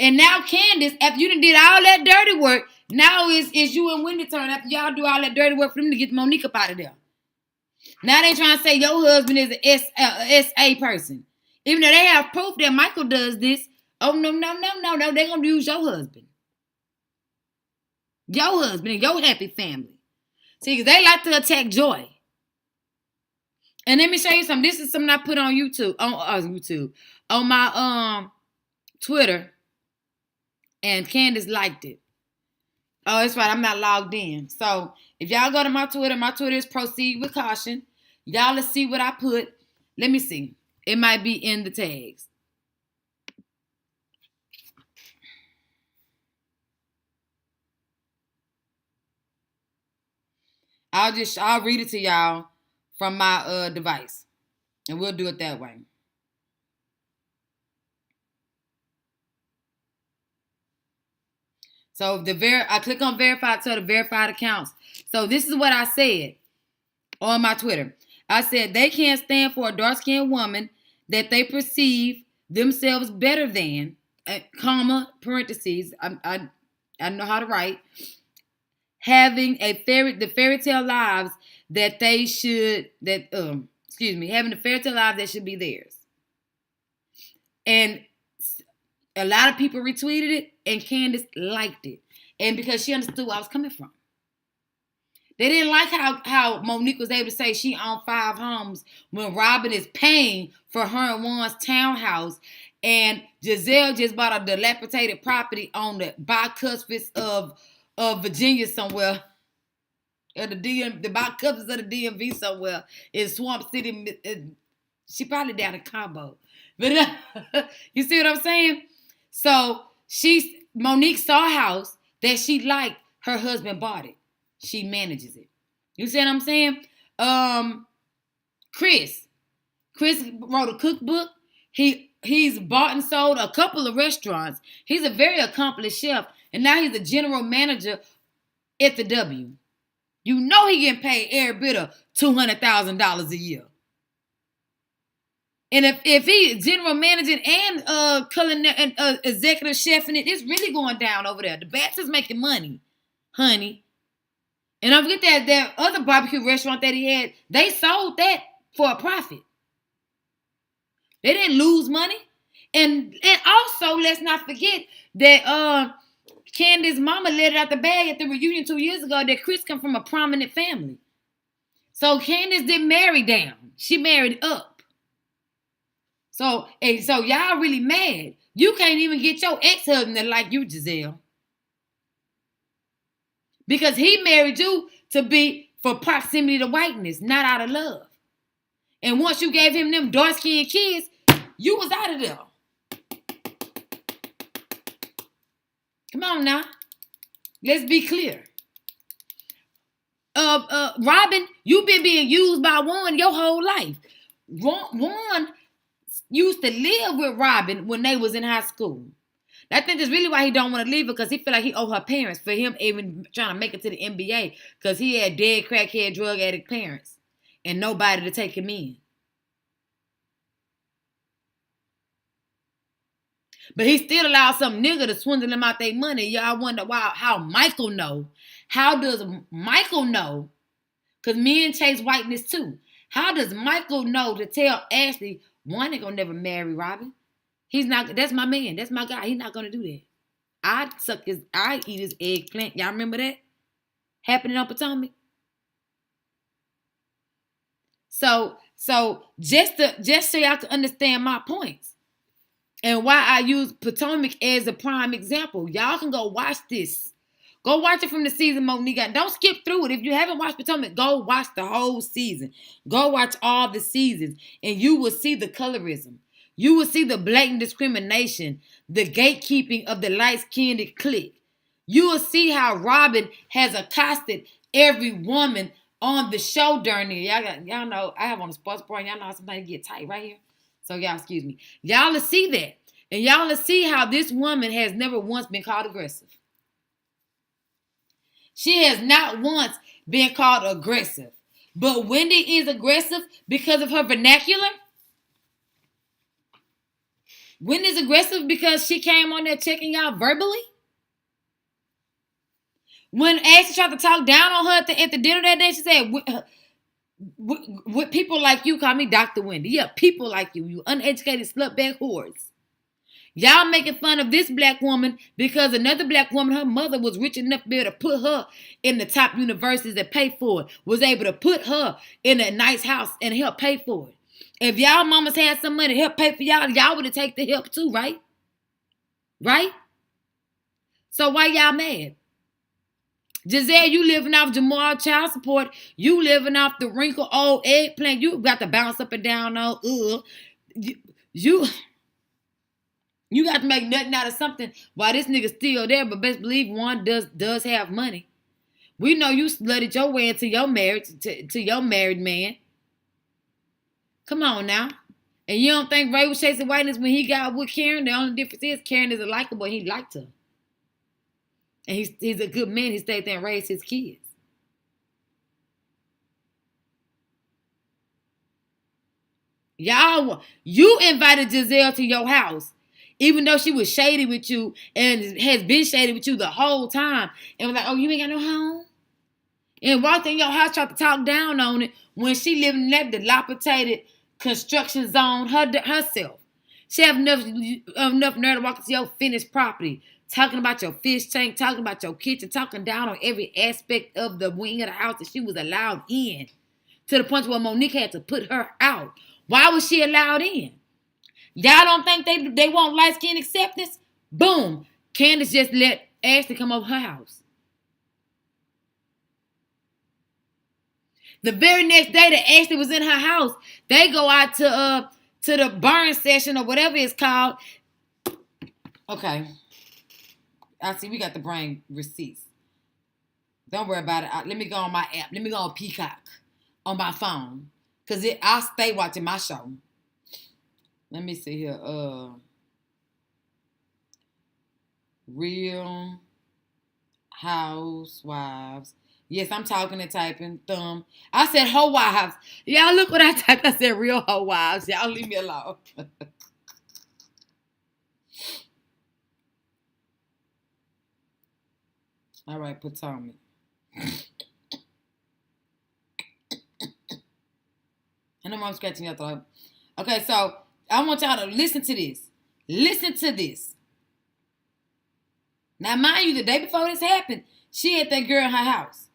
And now Candace, after you done did all that dirty work, now is you and Wendy turn after y'all do all that dirty work for them to get Monique up out of there. Now they trying to say your husband is an SA person. Even though they have proof that Michael does this. Oh, no. They're going to use your husband. Your husband and your happy family. See, because they like to attack Joy. And let me show you something. This is something I put on YouTube. On my Twitter. And Candace liked it. Oh, that's right. I'm not logged in. So, if y'all go to my Twitter is Proceed with Caution. Y'all let's see what I put. Let me see. It might be in the tags. I'll read it to y'all from my device. And we'll do it that way. So I click on verified to the verified accounts. So this is what I said on my Twitter. I said they can't stand for a dark-skinned woman that they perceive themselves better than, comma, parentheses, I know how to write, having having the fairy tale lives that should be theirs. And a lot of people retweeted it, and Candace liked it. And because she understood where I was coming from. They didn't like how Monique was able to say she owned 5 homes when Robin is paying for her and Juan's townhouse. And Giselle just bought a dilapidated property on the bicuspids of Virginia somewhere. Or the bicuspids of the DMV somewhere in Swamp City. She probably down in Cabo. But you see what I'm saying? So Monique saw a house that she liked. Her husband bought it. She manages it. You see what I'm saying? Chris wrote a cookbook. He's bought and sold a couple of restaurants. He's a very accomplished chef. And now he's a general manager at the W. You know he getting paid every bit of $200,000 a year. And if he general managing and culinary executive chef in it, it's really going down over there. The Bats is making money, honey. And don't forget that other barbecue restaurant that he had, they sold that for a profit. They didn't lose money. And also, let's not forget that Candace's mama let it out the bag at the reunion 2 years ago that Chris come from a prominent family. So Candace didn't marry down. She married up. So y'all really mad. You can't even get your ex-husband to like you, Giselle. Because he married you to be for proximity to whiteness, not out of love. And once you gave him them dark-skinned kids, you was out of there. Come on now. Let's be clear. Robin, you've been being used by Juan your whole life. Juan used to live with Robin when they was in high school. I think that's really why he don't want to leave her, because he feel like he owe her parents for him even trying to make it to the NBA, because he had dead crackhead drug addict parents and nobody to take him in. But he still allowed some nigga to swindle them out their money. Y'all wonder how Michael know. How does Michael know? Because men chase whiteness too. How does Michael know to tell Ashley, one ain't gonna never marry Robin? He's not. That's my man. That's my guy. He's not gonna do that. I eat his eggplant. Y'all remember that happening on Potomac? So just so y'all can understand my points. And why I use Potomac as a prime example. Y'all can go watch this. Go watch it from the season Monique got. Don't skip through it. If you haven't watched Potomac, go watch the whole season. Go watch all the seasons. And you will see the colorism. You will see the blatant discrimination. The gatekeeping of the light-skinned clique. You will see how Robin has accosted every woman on the show during there. Y'all know, I have on a sports bra. Y'all know how somebody get tight right here. So y'all, excuse me. Y'all will see that. And y'all will see how this woman has never once been called aggressive. She has not once been called aggressive. But Wendy is aggressive because of her vernacular. Wendy's aggressive because she came on there checking y'all verbally. When Ashley tried to talk down on her at the dinner that day, she said, with people like you, call me Dr. Wendy. Yeah, people like you uneducated slutbag whores. Y'all making fun of this black woman because another black woman, her mother was rich enough to be able to put her in the top universities that pay for it, was able to put her in a nice house and help pay for it. If y'all mamas had some money to help pay for y'all would have taken the help too, right? Right? So why y'all mad? Giselle, you living off Jamal child support. You living off the wrinkled old eggplant. You got to bounce up and down on. You got to make nothing out of something while this nigga still there. But best believe one does have money. We know you slutted your way into your marriage to your married man. Come on now. And you don't think Ray was chasing whiteness when he got with Karen? The only difference is Karen is a likable. He liked her. And he's a good man. He stayed there and raised his kids. You invited Giselle to your house, even though she was shady with you and has been shady with you the whole time. And was like, oh, you ain't got no home? And walked in your house, tried to talk down on it when she lived in that dilapidated construction zone herself. She have enough nerve to walk into your finished property, talking about your fish tank, talking about your kitchen, talking down on every aspect of the wing of the house that she was allowed in, to the point where Monique had to put her out. Why was she allowed in? Y'all don't think they want light skin acceptance? Boom. Candace just let Ashley come over her house. The very next day that Ashley was in her house, they go out to the burn session or whatever it's called. Okay. I see we got the brain receipts. Don't worry about it. Let me go on my app. Let me go on Peacock on my phone. Because I'll stay watching my show. Let me see here. Real Housewives. Yes, I'm talking and typing. Thumb. I said hoe wives. Y'all look what I typed. I said real hoe wives. Y'all leave me alone. All right, Potomac. I know I'm scratching your throat. Okay, so I want y'all to listen to this. Listen to this. Now, mind you, the day before this happened, she had that girl in her house.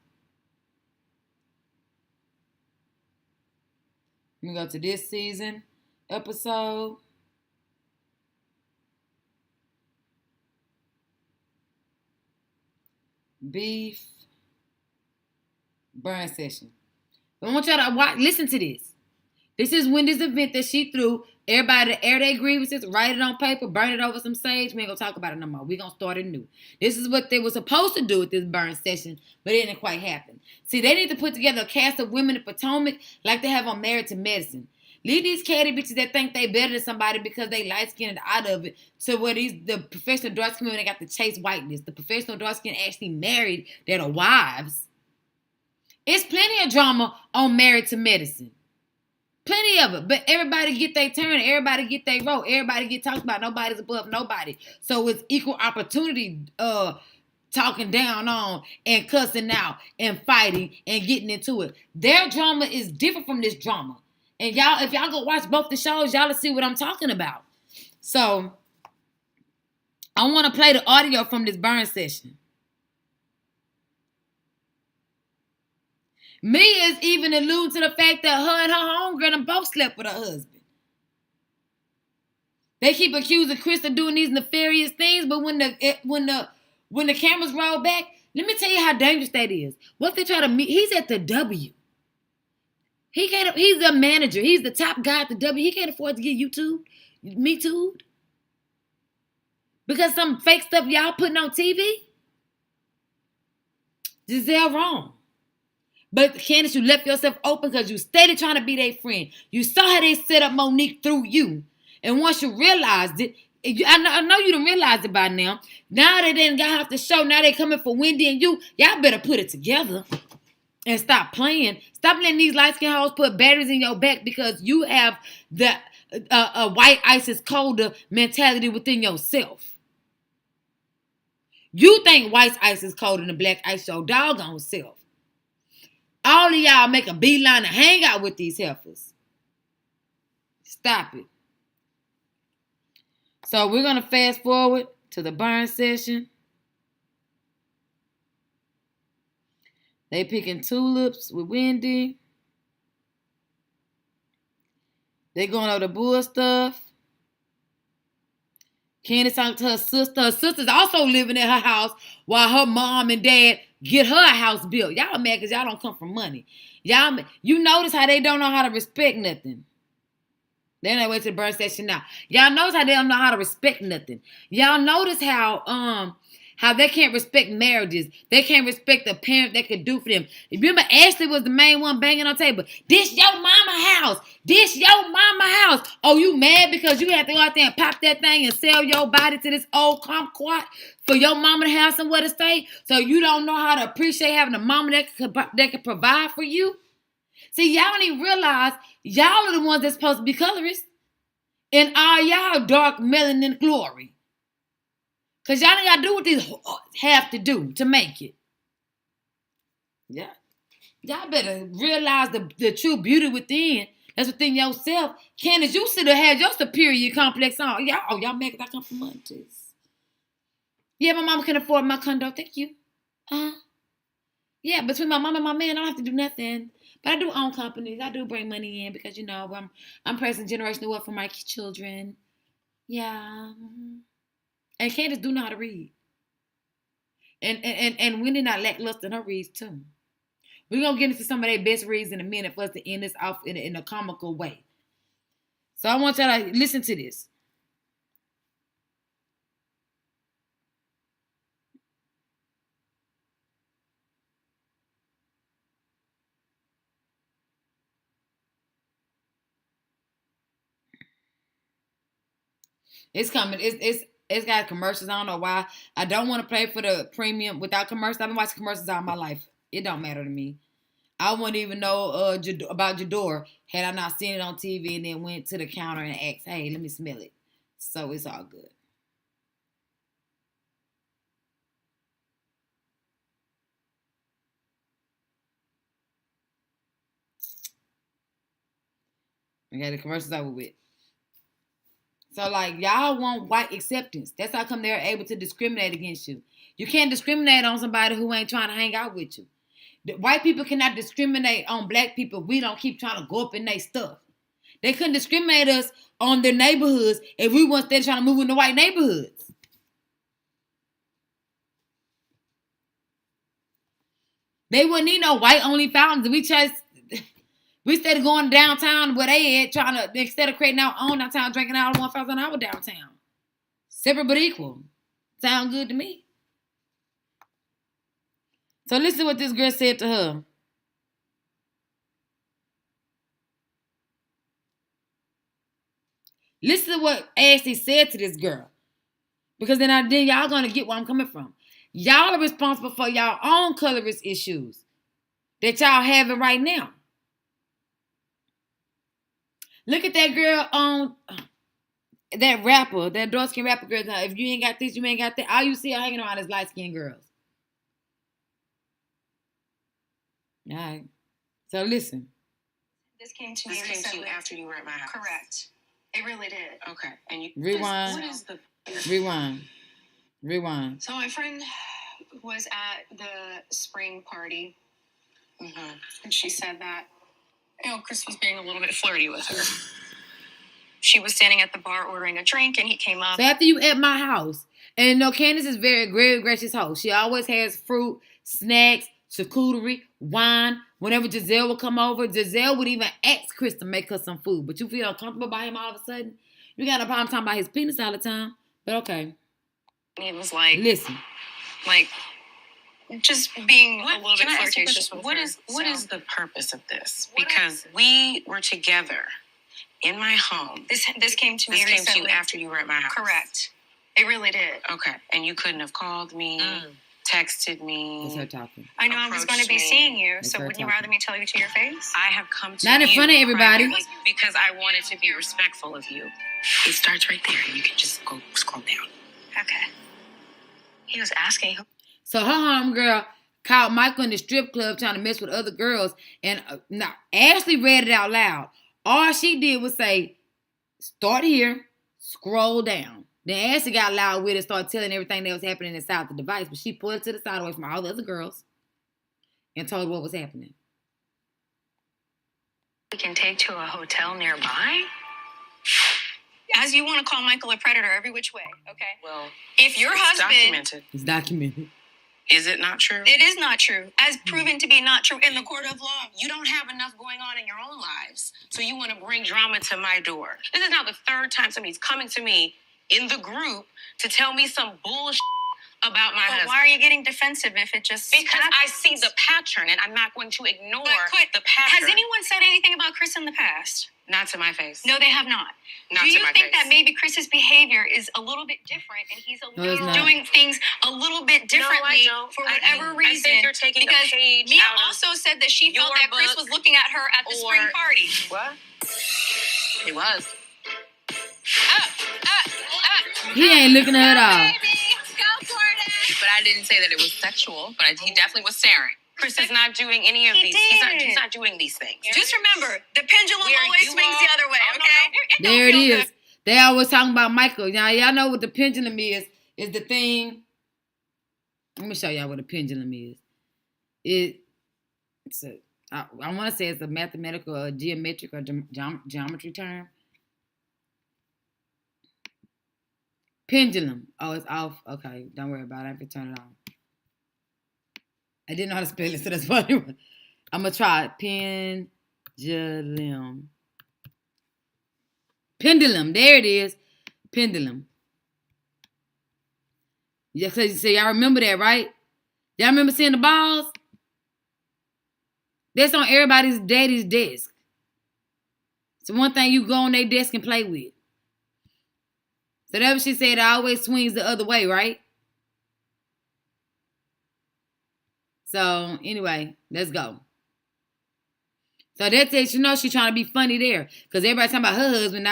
Let me go to this season episode. Beef Burn session. I want y'all to watch, listen to this. This is when this event that she threw, everybody to air their grievances, write it on paper, burn it over some sage. We ain't gonna talk about it no more. We gonna start it new. This is what they were supposed to do with this burn session, but it didn't quite happen. See, they need to put together a cast of women in Potomac like they have on Married to Medicine. Leave these catty bitches that think they better than somebody because they light-skinned out of it to where the professional dark skin women got to chase whiteness. The professional dark skin actually married that are wives. It's plenty of drama on Married to Medicine. Plenty of it. But everybody get their turn. Everybody get their role. Everybody get talked about. Nobody's above nobody. So it's equal opportunity talking down on and cussing out and fighting and getting into it. Their drama is different from this drama. And y'all, if y'all go watch both the shows, y'all will see what I'm talking about. So I want to play the audio from this burn session. Mia is even alluding to the fact that her and her homegirl done both slept with her husband. They keep accusing Chris of doing these nefarious things, but when the cameras roll back, let me tell you how dangerous that is. What they try to meet, he's at the W. He's a manager. He's the top guy at the W. He can't afford to get Me Too'd. Because some fake stuff y'all putting on TV. Giselle wrong. But Candace, you left yourself open because you stayed trying to be their friend. You saw how they set up Monique through you. And once you realized it, I know you done realized it by now. Now they didn't got off the show. Now they coming for Wendy and you. Y'all better put it together. And stop playing. Stop letting these light-skinned hoes put batteries in your back because you have the white ice is colder mentality within yourself. You think white ice is colder than black ice, your doggone self. All of y'all make a beeline to hang out with these heifers. Stop it. So we're going to fast forward to the burn session. They picking tulips with Wendy. They going over the bull stuff. Candace talking to her sister. Her sister's also living at her house while her mom and dad get her a house built. Y'all mad because y'all don't come from money. You notice how they don't know how to respect nothing. They're on their way to the burn session now. Y'all notice how they don't know how to respect nothing. Y'all notice how they can't respect marriages. They can't respect the parent that could do for them. Remember, Ashley was the main one banging on the table. This your mama house. This your mama house. Oh, you mad because you have to go out there and pop that thing and sell your body to this old kumquat for your mama to have somewhere to stay? So you don't know how to appreciate having a mama that can provide for you? See, y'all don't even realize y'all are the ones that's supposed to be colorists. And all y'all dark melanin glory. Because y'all ain't got to do what these have to do to make it. Yeah. Y'all better realize the true beauty within. That's within yourself. Candace, you should have had your superior complex on. Y'all make it. I come from money, too. Yeah, my mama can afford my condo. Thank you. Yeah, between my mom and my man, I don't have to do nothing. But I do own companies. I do bring money in because, I'm pressing generational wealth for my children. Yeah. And Candace do know how to read. And Wendy not lackluster in her reads too. We're going to get into some of their best reads in a minute for us to end this off in a comical way. So I want y'all to listen to this. It's coming. It's got commercials. I don't know why. I don't want to pay for the premium without commercials. I've been watching commercials all my life. It don't matter to me. I wouldn't even know about Jador had I not seen it on TV and then went to the counter and asked, hey, let me smell it. So it's all good. Okay, the commercials over with. So, y'all want white acceptance. That's how come they're able to discriminate against you. You can't discriminate on somebody who ain't trying to hang out with you. The white people cannot discriminate on black people. We don't keep trying to go up in their stuff. They couldn't discriminate us on their neighborhoods if we weren't there trying to move in the white neighborhoods. They wouldn't need no white only fountains. We started going downtown where they at, trying to, instead of creating our own downtown, drinking out of one fountain our downtown. Separate but equal. Sound good to me. So listen to what this girl said to her. Listen to what Ashley said to this girl. Because then y'all gonna get where I'm coming from. Y'all are responsible for y'all own colorist issues that y'all having right now. Look at that girl on that rapper, that dark-skinned rapper girl. If you ain't got this, you ain't got that. All you see her hanging around is light-skinned girls. All right. So listen. This came to you after you were at my house. Correct. It really did. Okay. And you rewind. What is the Rewind. So my friend was at the spring party, and she said that, Chris was being a little bit flirty with her. She was standing at the bar ordering a drink, and he came up. So after you at my house, and Candace is very gracious host. She always has fruit, snacks, charcuterie, wine. Whenever Giselle would come over, Giselle would even ask Chris to make her some food. But you feel uncomfortable by him all of a sudden? You got no problem talking about his penis all the time. But okay. It was like, listen, like just being a little bit flirtatious with her. What is the purpose of this? Because we were together in my home. This came to me. This came to you after you were at my house. Correct. It really did. Okay, and you couldn't have called me, texted me. It's her talking. I know I was going to be seeing you, so wouldn't you rather me tell you to your face? I have come to not in front of everybody because I wanted to be respectful of you. It starts right there, and you can just go scroll down. Okay. He was asking. So her homegirl caught Michael in the strip club trying to mess with other girls. And now Ashley read it out loud. All she did was say, start here, scroll down. Then Ashley got loud with it, started telling everything that was happening inside the device. But she pulled it to the side away from all the other girls and told what was happening. We can take to a hotel nearby? As you want to call Michael a predator every which way, okay? Well, if your husband... It's documented. Is it not true? It is not true. As proven to be not true in the court of law. You don't have enough going on in your own lives, so you want to bring drama to my door. This is now the third time somebody's coming to me in the group to tell me some bullshit about my husband. Why are you getting defensive if it just Because happens? I see the pattern, and I'm not going to ignore the pattern. Has anyone said anything about Chris in the past? Not to my face. No, they have not. Not Do to you my think face. that maybe Chris's behavior is a little bit different and he's doing things a little bit differently for whatever reason? I think you're taking a page Mia out of also said that she felt that Chris was looking at her at the spring party. What? He was. He ain't looking at her at all. But I didn't say that it was sexual, but he definitely was staring. Chris is not doing any of these. He's not doing these things. Just remember, the pendulum always swings the other way, okay? There it is. Good. They always talking about Michael. Now, y'all know what the pendulum is. Is the thing. Let me show y'all what a pendulum is. I want to say it's a mathematical or geometric or geometry term. Pendulum. Oh, it's off. Okay, don't worry about it. I can turn it on. I didn't know how to spell it, so that's funny. I'm going to try it. Pendulum. Pendulum. There it is. Pendulum. Yeah, so y'all remember that, right? Y'all remember seeing the balls? That's on everybody's daddy's desk. It's one thing you go on their desk and play with. So that's what she said. It always swings the other way, right? So, anyway, let's go. So that's it. You know she's trying to be funny there. Because everybody's talking about her husband.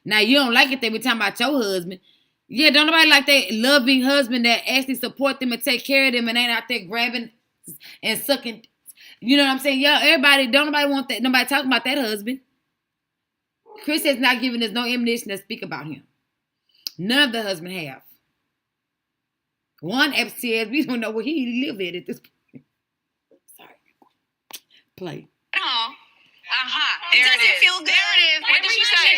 Now you don't like it. They be talking about your husband. Yeah, don't nobody like that loving husband that actually support them and take care of them and ain't out there grabbing and sucking. You know what I'm saying? Yeah, don't nobody want that. Nobody talking about that husband. Chris has not given us no ammunition to speak about him. None of the husband have. One upstairs, we don't know where he live at this point. Play. Oh. There Does it is. Feel good? There it is. What did she say?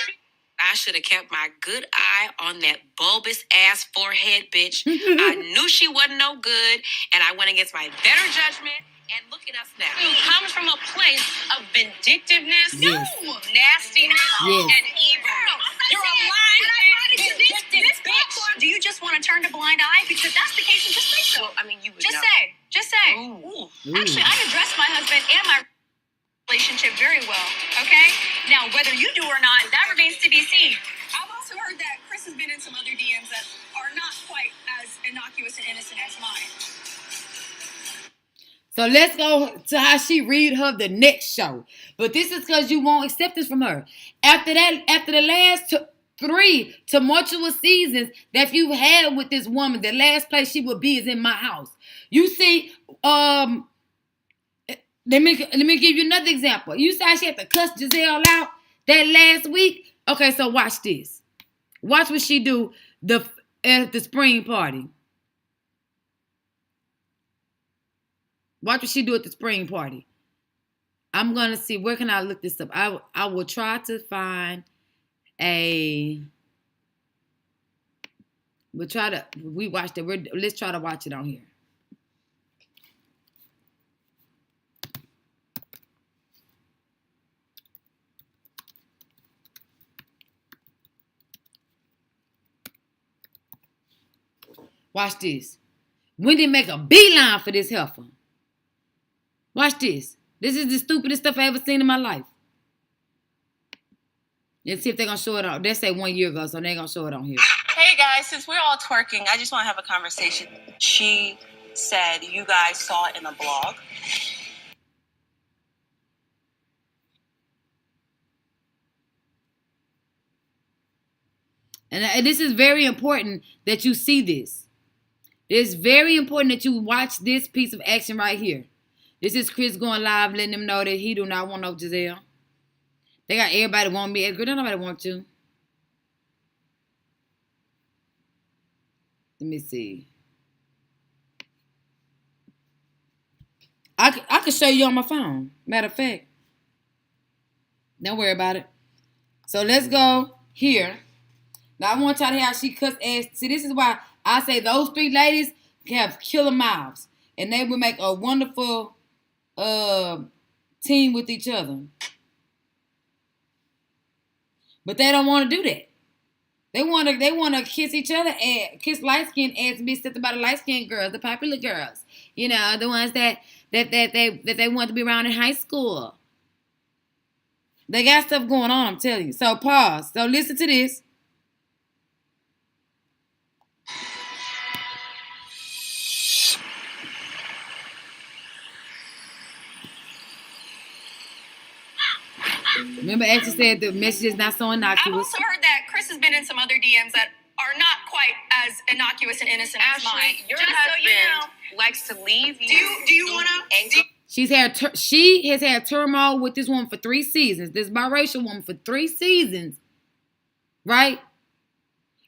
I should have kept my good eye on that bulbous ass forehead bitch. I knew she wasn't no good, and I went against my better judgment. And look at us now. You come from a place of vindictiveness, nastiness, and evil. You're a lying, vindictive bitch. Do you just want to turn a blind eye? Because that's the case, and just say so. Well, I mean, you would just know. Just say. Ooh. Actually, I address my husband and my relationship very well, okay? Now, whether you do or not, that remains to be seen. I've also heard that Chris has been in some other DMs that are not quite as innocuous and innocent as mine. So let's go to how she read her the next show. But this is because you want acceptance from her. After the last 3 tumultuous seasons that you've had with this woman, the last place she would be is in my house. You see, let me give you another example. You saw she had to cuss Giselle out that last week. Okay, so watch this. Watch what she do at the spring party. Watch what she do at the spring party. I'm going to see, where can I look this up? I will try to find we watched it. Let's try to watch it on here. Watch this. Wendy make a beeline for this heifer. Watch this. This is the stupidest stuff I ever seen in my life. Let's see if they're going to show it on. They say 1 year ago, so they're going to show it on here. Hey, guys, since we're all twerking, I just want to have a conversation. She said you guys saw it in a blog. And this is very important that you see this. It's very important that you watch this piece of action right here. This is Chris going live, letting them know that he do not want no Giselle. They got everybody want me. Girl, don't nobody want you. Let me see. I could show you on my phone. Matter of fact. Don't worry about it. So let's go here. Now I want y'all to hear how she cuts ass. See, this is why I say those 3 ladies have killer mouths. And they will make a wonderful team with each other. But they don't want to do that. They want to kiss each other, kiss light-skinned ass and be stuck about the light-skinned girls, the popular girls. You know, the ones that they want to be around in high school. They got stuff going on, I'm telling you. So pause. So listen to this. Remember, Ashley said the message is not so innocuous. I've also heard that Chris has been in some other DMs that are not quite as innocuous and innocent as mine. Your husband likes to leave you. Do you want to? She has had turmoil with this woman for 3 seasons. This biracial woman for 3 seasons, right?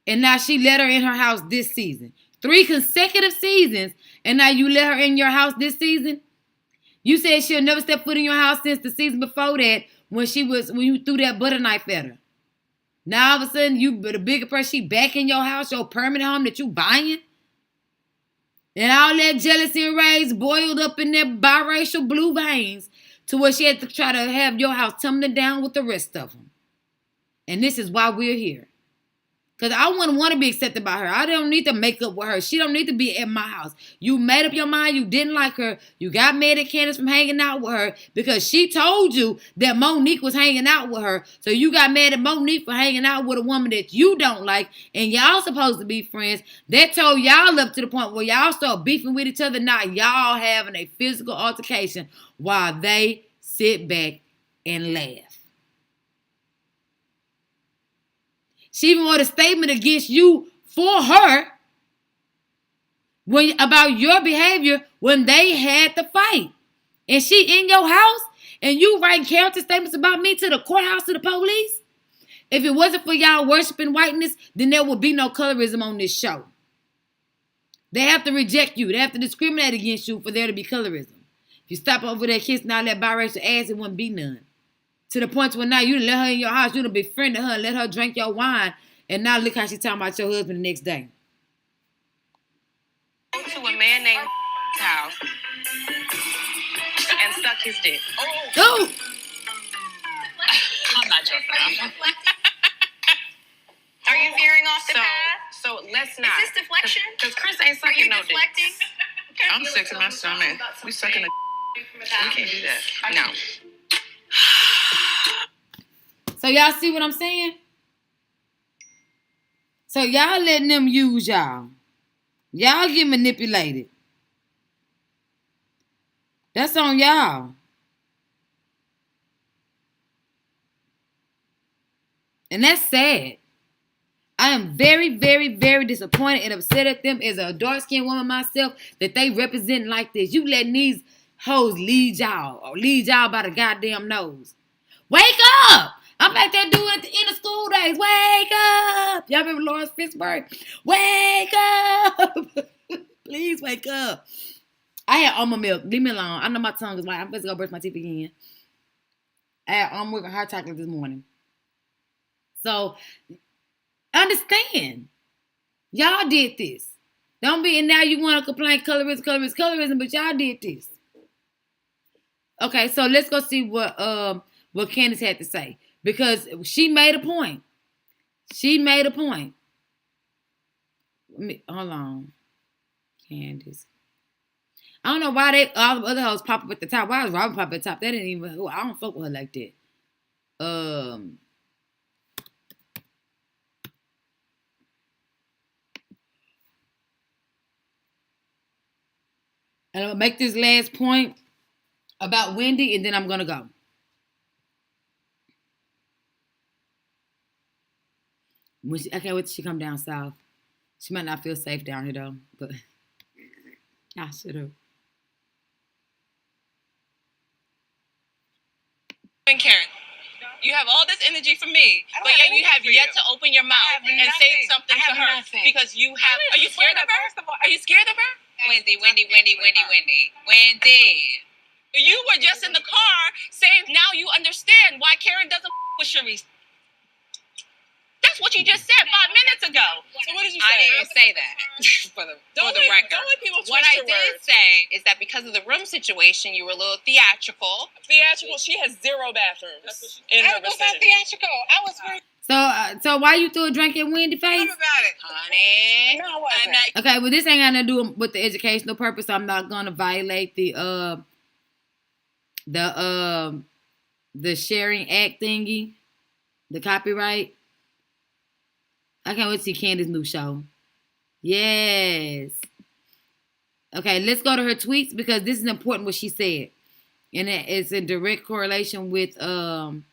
And now she let her in her house this season. 3 consecutive seasons, and now you let her in your house this season. You said she'll never step foot in your house since the season before that. When you threw that butter knife at her. Now all of a sudden, you the bigger person, she back in your house, your permanent home that you buying. And all that jealousy and rage boiled up in their biracial blue veins to where she had to try to have your house tumbling down with the rest of them. And this is why we're here. Because I wouldn't want to be accepted by her. I don't need to make up with her. She don't need to be at my house. You made up your mind. You didn't like her. You got mad at Candace from hanging out with her because she told you that Monique was hanging out with her. So you got mad at Monique for hanging out with a woman that you don't like and y'all supposed to be friends. That told y'all up to the point where y'all start beefing with each other. Now y'all having a physical altercation while they sit back and laugh. She even wrote a statement against you for her about your behavior when they had the fight. And she in your house and you writing character statements about me to the courthouse, to the police. If it wasn't for y'all worshiping whiteness, then there would be no colorism on this show. They have to reject you. They have to discriminate against you for there to be colorism. If you stop over there kissing all that biracial ass, it wouldn't be none. To the point where now you let her in your house, you done befriended her and let her drink your wine, and now look how she talking about your husband the next day. To a man named house. suck his dick. Oh! I'm not joking. Are you veering off the path? So let's not. Is this deflection? Because Chris ain't Are you sucking no dick. deflecting? I'm sick to my stomach. We sucking a we can't do that. No. So y'all see what I'm saying? So y'all letting them use y'all. Y'all get manipulated. That's on y'all. And that's sad. I am very, very, very disappointed and upset at them as a dark-skinned woman myself that they represent like this. You letting these hoes lead y'all or lead y'all by the goddamn nose. Wake up! I'm like that dude at the end of school days. Wake up! Y'all remember Lawrence Fishburne? Wake up! Please wake up. I had almond milk. Leave me alone. I know my tongue is white. I'm supposed to go brush my teeth again. I had almond milk and hot chocolate this morning. So, understand. Y'all did this. Don't be, and now you want to complain colorism, but y'all did this. Okay, so let's go see what Candace had to say. Because she made a point. She made a point. Hold on. Candace. I don't know why all the other hoes pop up at the top. Why is Robin pop at the top? That didn't even, I don't fuck with her like that. And I'm going to make this last point about Wendy, and then I'm going to go. I can't wait till she come down south. She might not feel safe down here, though. But I should have. Karen, you have all this energy for me, but yet you have yet to open your mouth and say something to her because you have. Are you scared of her? Are you scared of her? Wendy. You were just in the car saying now you understand why Karen doesn't with Sharice. That's what you just said 5 minutes ago. So what did you say? I didn't say that. for the record. Don't let people what I did say is that because of the room situation, you were a little theatrical. Theatrical. She has 0 bathrooms in her vicinity. I was not theatrical. I was very... So why you threw a drink at Wendy's face? Tell me about it, honey. No, I'm not. Okay, well this ain't got nothing to do with the educational purpose. I'm not gonna violate the sharing act thingy, the copyright. I can't wait to see Candace's new show. Yes. Okay, let's go to her tweets because this is important what she said. And it's in direct correlation with my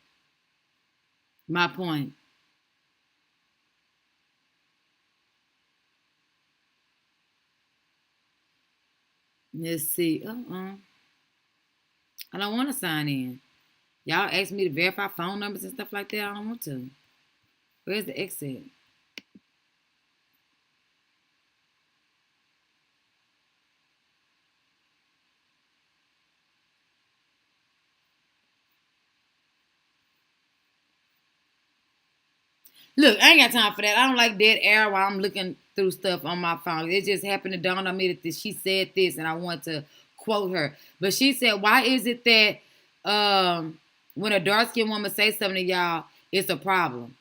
point. Let's see. I don't want to sign in. Y'all asked me to verify phone numbers and stuff like that. I don't want to. Where's the exit? Look, I ain't got time for that. I don't like dead air while I'm looking through stuff on my phone. It just happened to dawn on me that she said this, and I want to quote her. But she said, why is it that when a dark-skinned woman says something to y'all, it's a problem?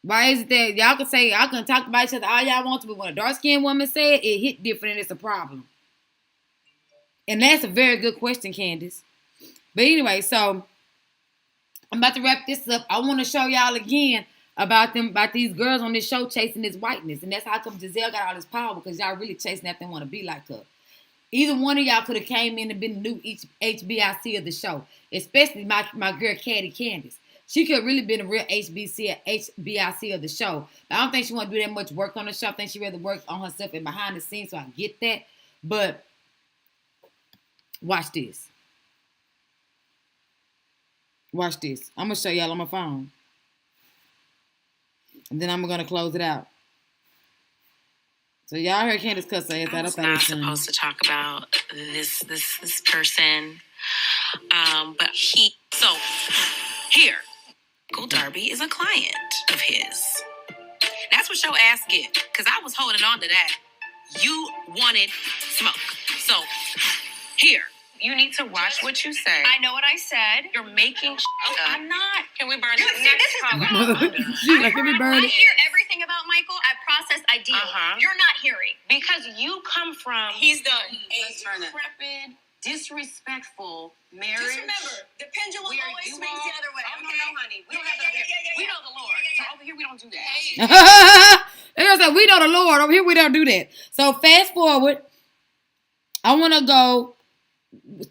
Why is it that y'all can say, y'all can talk about each other all y'all want to, but when a dark-skinned woman said it hit different and it's a problem? And that's a very good question, Candace. But anyway, so... I'm about to wrap this up. I want to show y'all again about these girls on this show chasing this whiteness. And that's how come Giselle got all this power, because y'all really chasing after want to be like her. Either one of y'all could have came in and been the new HBIC of the show, especially my girl Caddy Candace. She could have really been a real HBIC of the show. But I don't think she want to do that much work on the show. I think she rather work on herself and behind the scenes, so I get that. But watch this. Watch this. I'm going to show y'all on my phone. And then I'm going to close it out. So y'all heard Candace cuss her ass out. I was not supposed to talk about this person. But here, Uncle Darby is a client of his. That's what your ass get. Because I was holding on to that. You wanted smoke. So, here. You need to watch what you say. I know what I said. You're making up. I'm not. Can we burn You it? see, this is the problem. She's like, "Can we burn I it?" hear everything about Michael. I process ideas. You're not hearing. Because you come from He's done. a decrepit, disrespectful marriage. Just remember, the pendulum where always you swings all- the other way. Oh, Okay? no, honey. We don't have that over here. We know the Lord. So over here, we don't do that. They gonna say, "We know the Lord." Over here, we don't do that. So fast forward. I want to go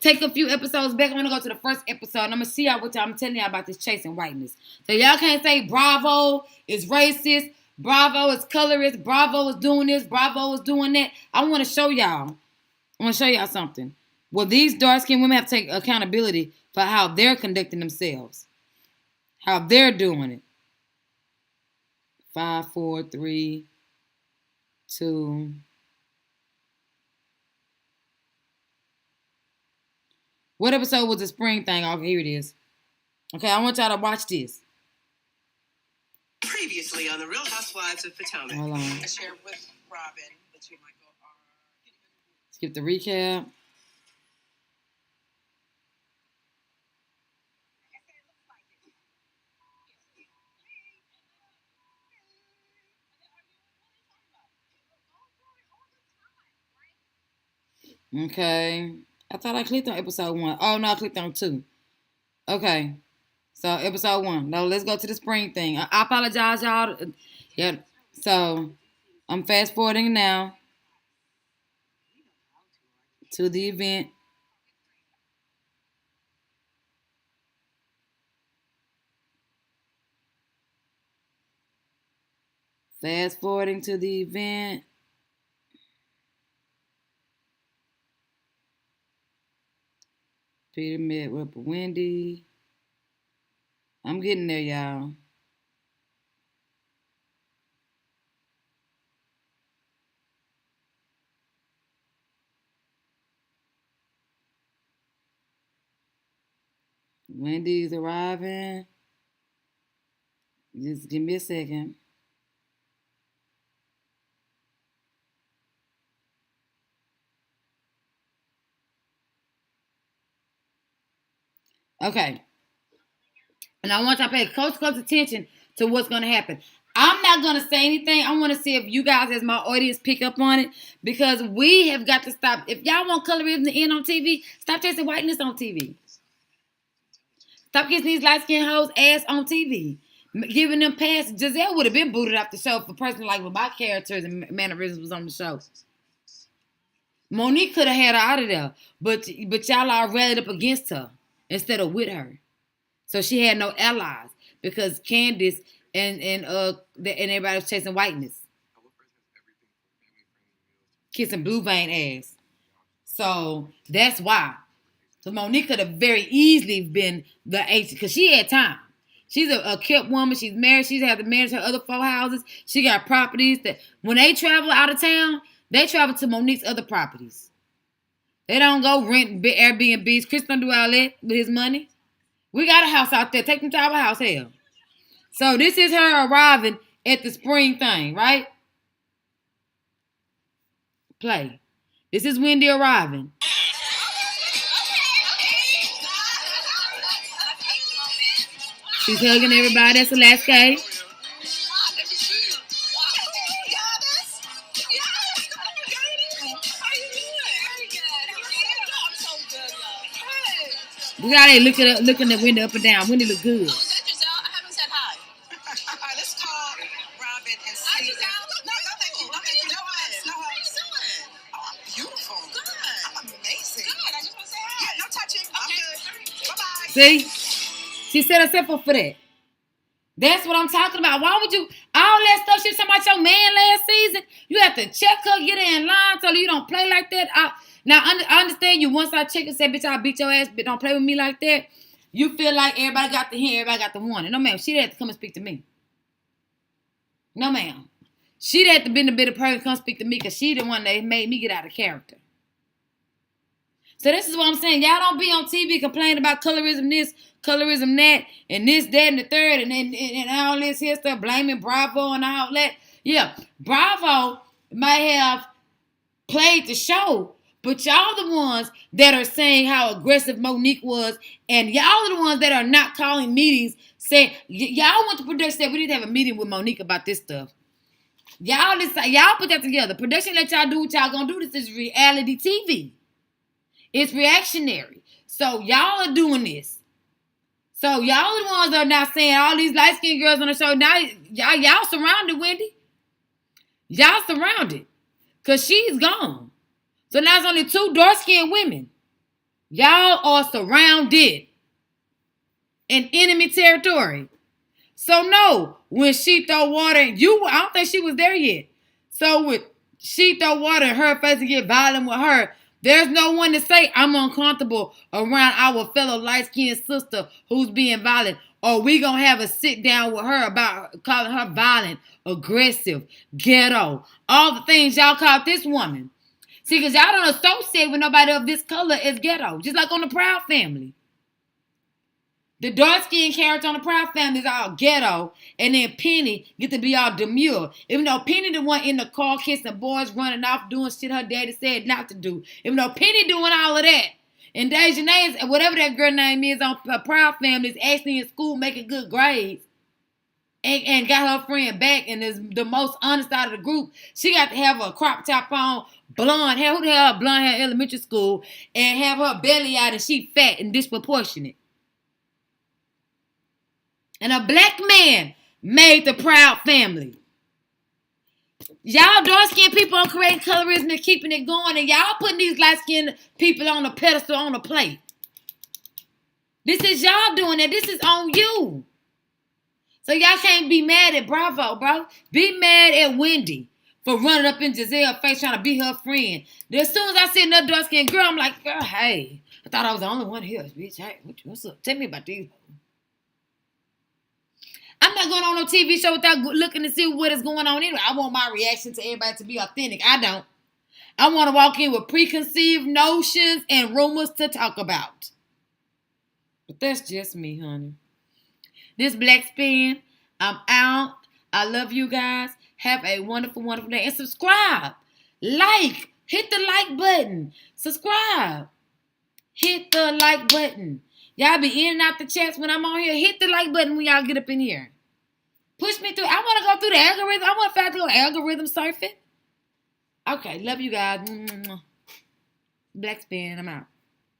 take a few episodes back. I want to go to the first episode. And I'm gonna see y'all what I'm telling y'all about this chasing whiteness. So y'all can't say Bravo is racist. Bravo is colorist. Bravo is doing this. Bravo is doing that. I want to show y'all. I want to show y'all something. Well, these dark-skinned women have to take accountability for how they're conducting themselves. How they're doing it. 5, 4, 3, 2. What episode was the spring thing? Oh, here it is. Okay, I want y'all to watch this. Previously on the Real Housewives of Potomac. Hold on. I shared with Robin that you might go. Skip the recap. Okay. I thought I clicked on episode 1. Oh, no, I clicked on 2. Okay. So, episode 1. Now, let's go to the spring thing. I apologize, y'all. Yeah. So, I'm fast forwarding now to the event. Fast forwarding to the event. Peter met with Wendy. I'm getting there, y'all. Wendy's arriving. Just give me a second. Okay. And I want y'all to pay close attention to what's going to happen. I'm not going to say anything. I want to see if you guys as my audience pick up on it. Because we have got to stop. If y'all want colorism to end on TV, stop chasing whiteness on TV. Stop kissing these light-skinned hoes ass on TV. Giving them passes. Giselle would have been booted off the show for person like with my characters and mannerisms was on the show. Monique could have had her out of there. But y'all are rallied up against her instead of with her. So she had no allies because Candace and everybody was chasing whiteness. Kissing blue vein ass. So that's why. So Monique could have very easily been the agent because she had time. She's a kept woman. She's married. She's had to manage her other 4 houses. She got properties that when they travel out of town, they travel to Monique's other properties. They don't go rent Airbnbs. Chris don't do all that with his money. We got a house out there. Take them to our house, hell. So this is her arriving at the spring thing, right? Play. This is Wendy arriving. She's hugging everybody. That's Alaska. We got to look in the window up and down. Wendy look good. I haven't said hi. Let's call Robin and see. No, thank you. No, hugs. Oh, I'm beautiful. Good. I'm amazing. Good. I just want to say hi. Yeah, no touching. Okay. I'm good. Bye-bye. See? She set herself up for that. That's what I'm talking about. Why would you, all that stuff she was talking about your man last season, you have to check her, get her in line so you don't play like that. Now, I understand you once I check and say, bitch, I'll beat your ass, but don't play with me like that. You feel like everybody got the hint, everybody got the warning. No, ma'am. She'd have to come and speak to me. No, ma'am. She'd have to be the better person to come speak to me because she the one that made me get out of character. So this is what I'm saying. Y'all don't be on TV complaining about colorism this, colorism that, and this, that, and the third, and all this here stuff, blaming Bravo and all that. Yeah, Bravo might have played the show, But y'all the ones that are saying how aggressive Monique was, and y'all are the ones that are not calling meetings saying, y'all went to production said we need to have a meeting with Monique about this stuff. Y'all decide, y'all put that together. Production let y'all do what y'all gonna do. This is reality TV. It's reactionary. So y'all are doing this. So y'all the ones that are not saying all these light-skinned girls on the show. Now y'all surrounded, Wendy. Y'all surrounded. Because she's gone. So now it's only 2 dark-skinned women. Y'all are surrounded in enemy territory. So no, when she throw water, I don't think she was there yet. So when she throw water in her face and get violent with her, there's no one to say I'm uncomfortable around our fellow light-skinned sister who's being violent. Or we gonna have a sit down with her about calling her violent, aggressive, ghetto, all the things y'all called this woman. See, because y'all don't associate with nobody of this color as ghetto. Just like on the Proud Family. The dark-skinned character on the Proud Family is all ghetto. And then Penny get to be all demure. Even though Penny the one in the car kissing boys running off doing shit her daddy said not to do. Even though Penny doing all of that. And Dejanay, whatever that girl name is on Proud Family, is actually in school making good grades. And got her friend back and is the most honest out of the group. She got to have a crop top on, blonde hair. Who the hell blonde hair in elementary school? And have her belly out and she fat and disproportionate. And a black man made the Proud Family. Y'all dark-skinned people are creating colorism and keeping it going. And y'all putting these light-skinned people on a pedestal, on a plate. This is y'all doing it. This is on you. So y'all can't be mad at Bravo, bro. Be mad at Wendy for running up in Giselle's face trying to be her friend. As soon as I see another dark-skinned girl, I'm like, girl, hey. I thought I was the only one here, bitch. Hey, what's up? Tell me about these. I'm not going on no TV show without looking to see what is going on anyway. I want my reaction to everybody to be authentic. I don't. I want to walk in with preconceived notions and rumors to talk about. But that's just me, honey. This blaquespan, I'm out. I love you guys. Have a wonderful, wonderful day. And subscribe. Like. Hit the like button. Subscribe. Hit the like button. Y'all be in and out the chats when I'm on here. Hit the like button when y'all get up in here. Push me through. I want to go through the algorithm. I want to go algorithm surfing. Okay. Love you guys. Blaquespan, I'm out.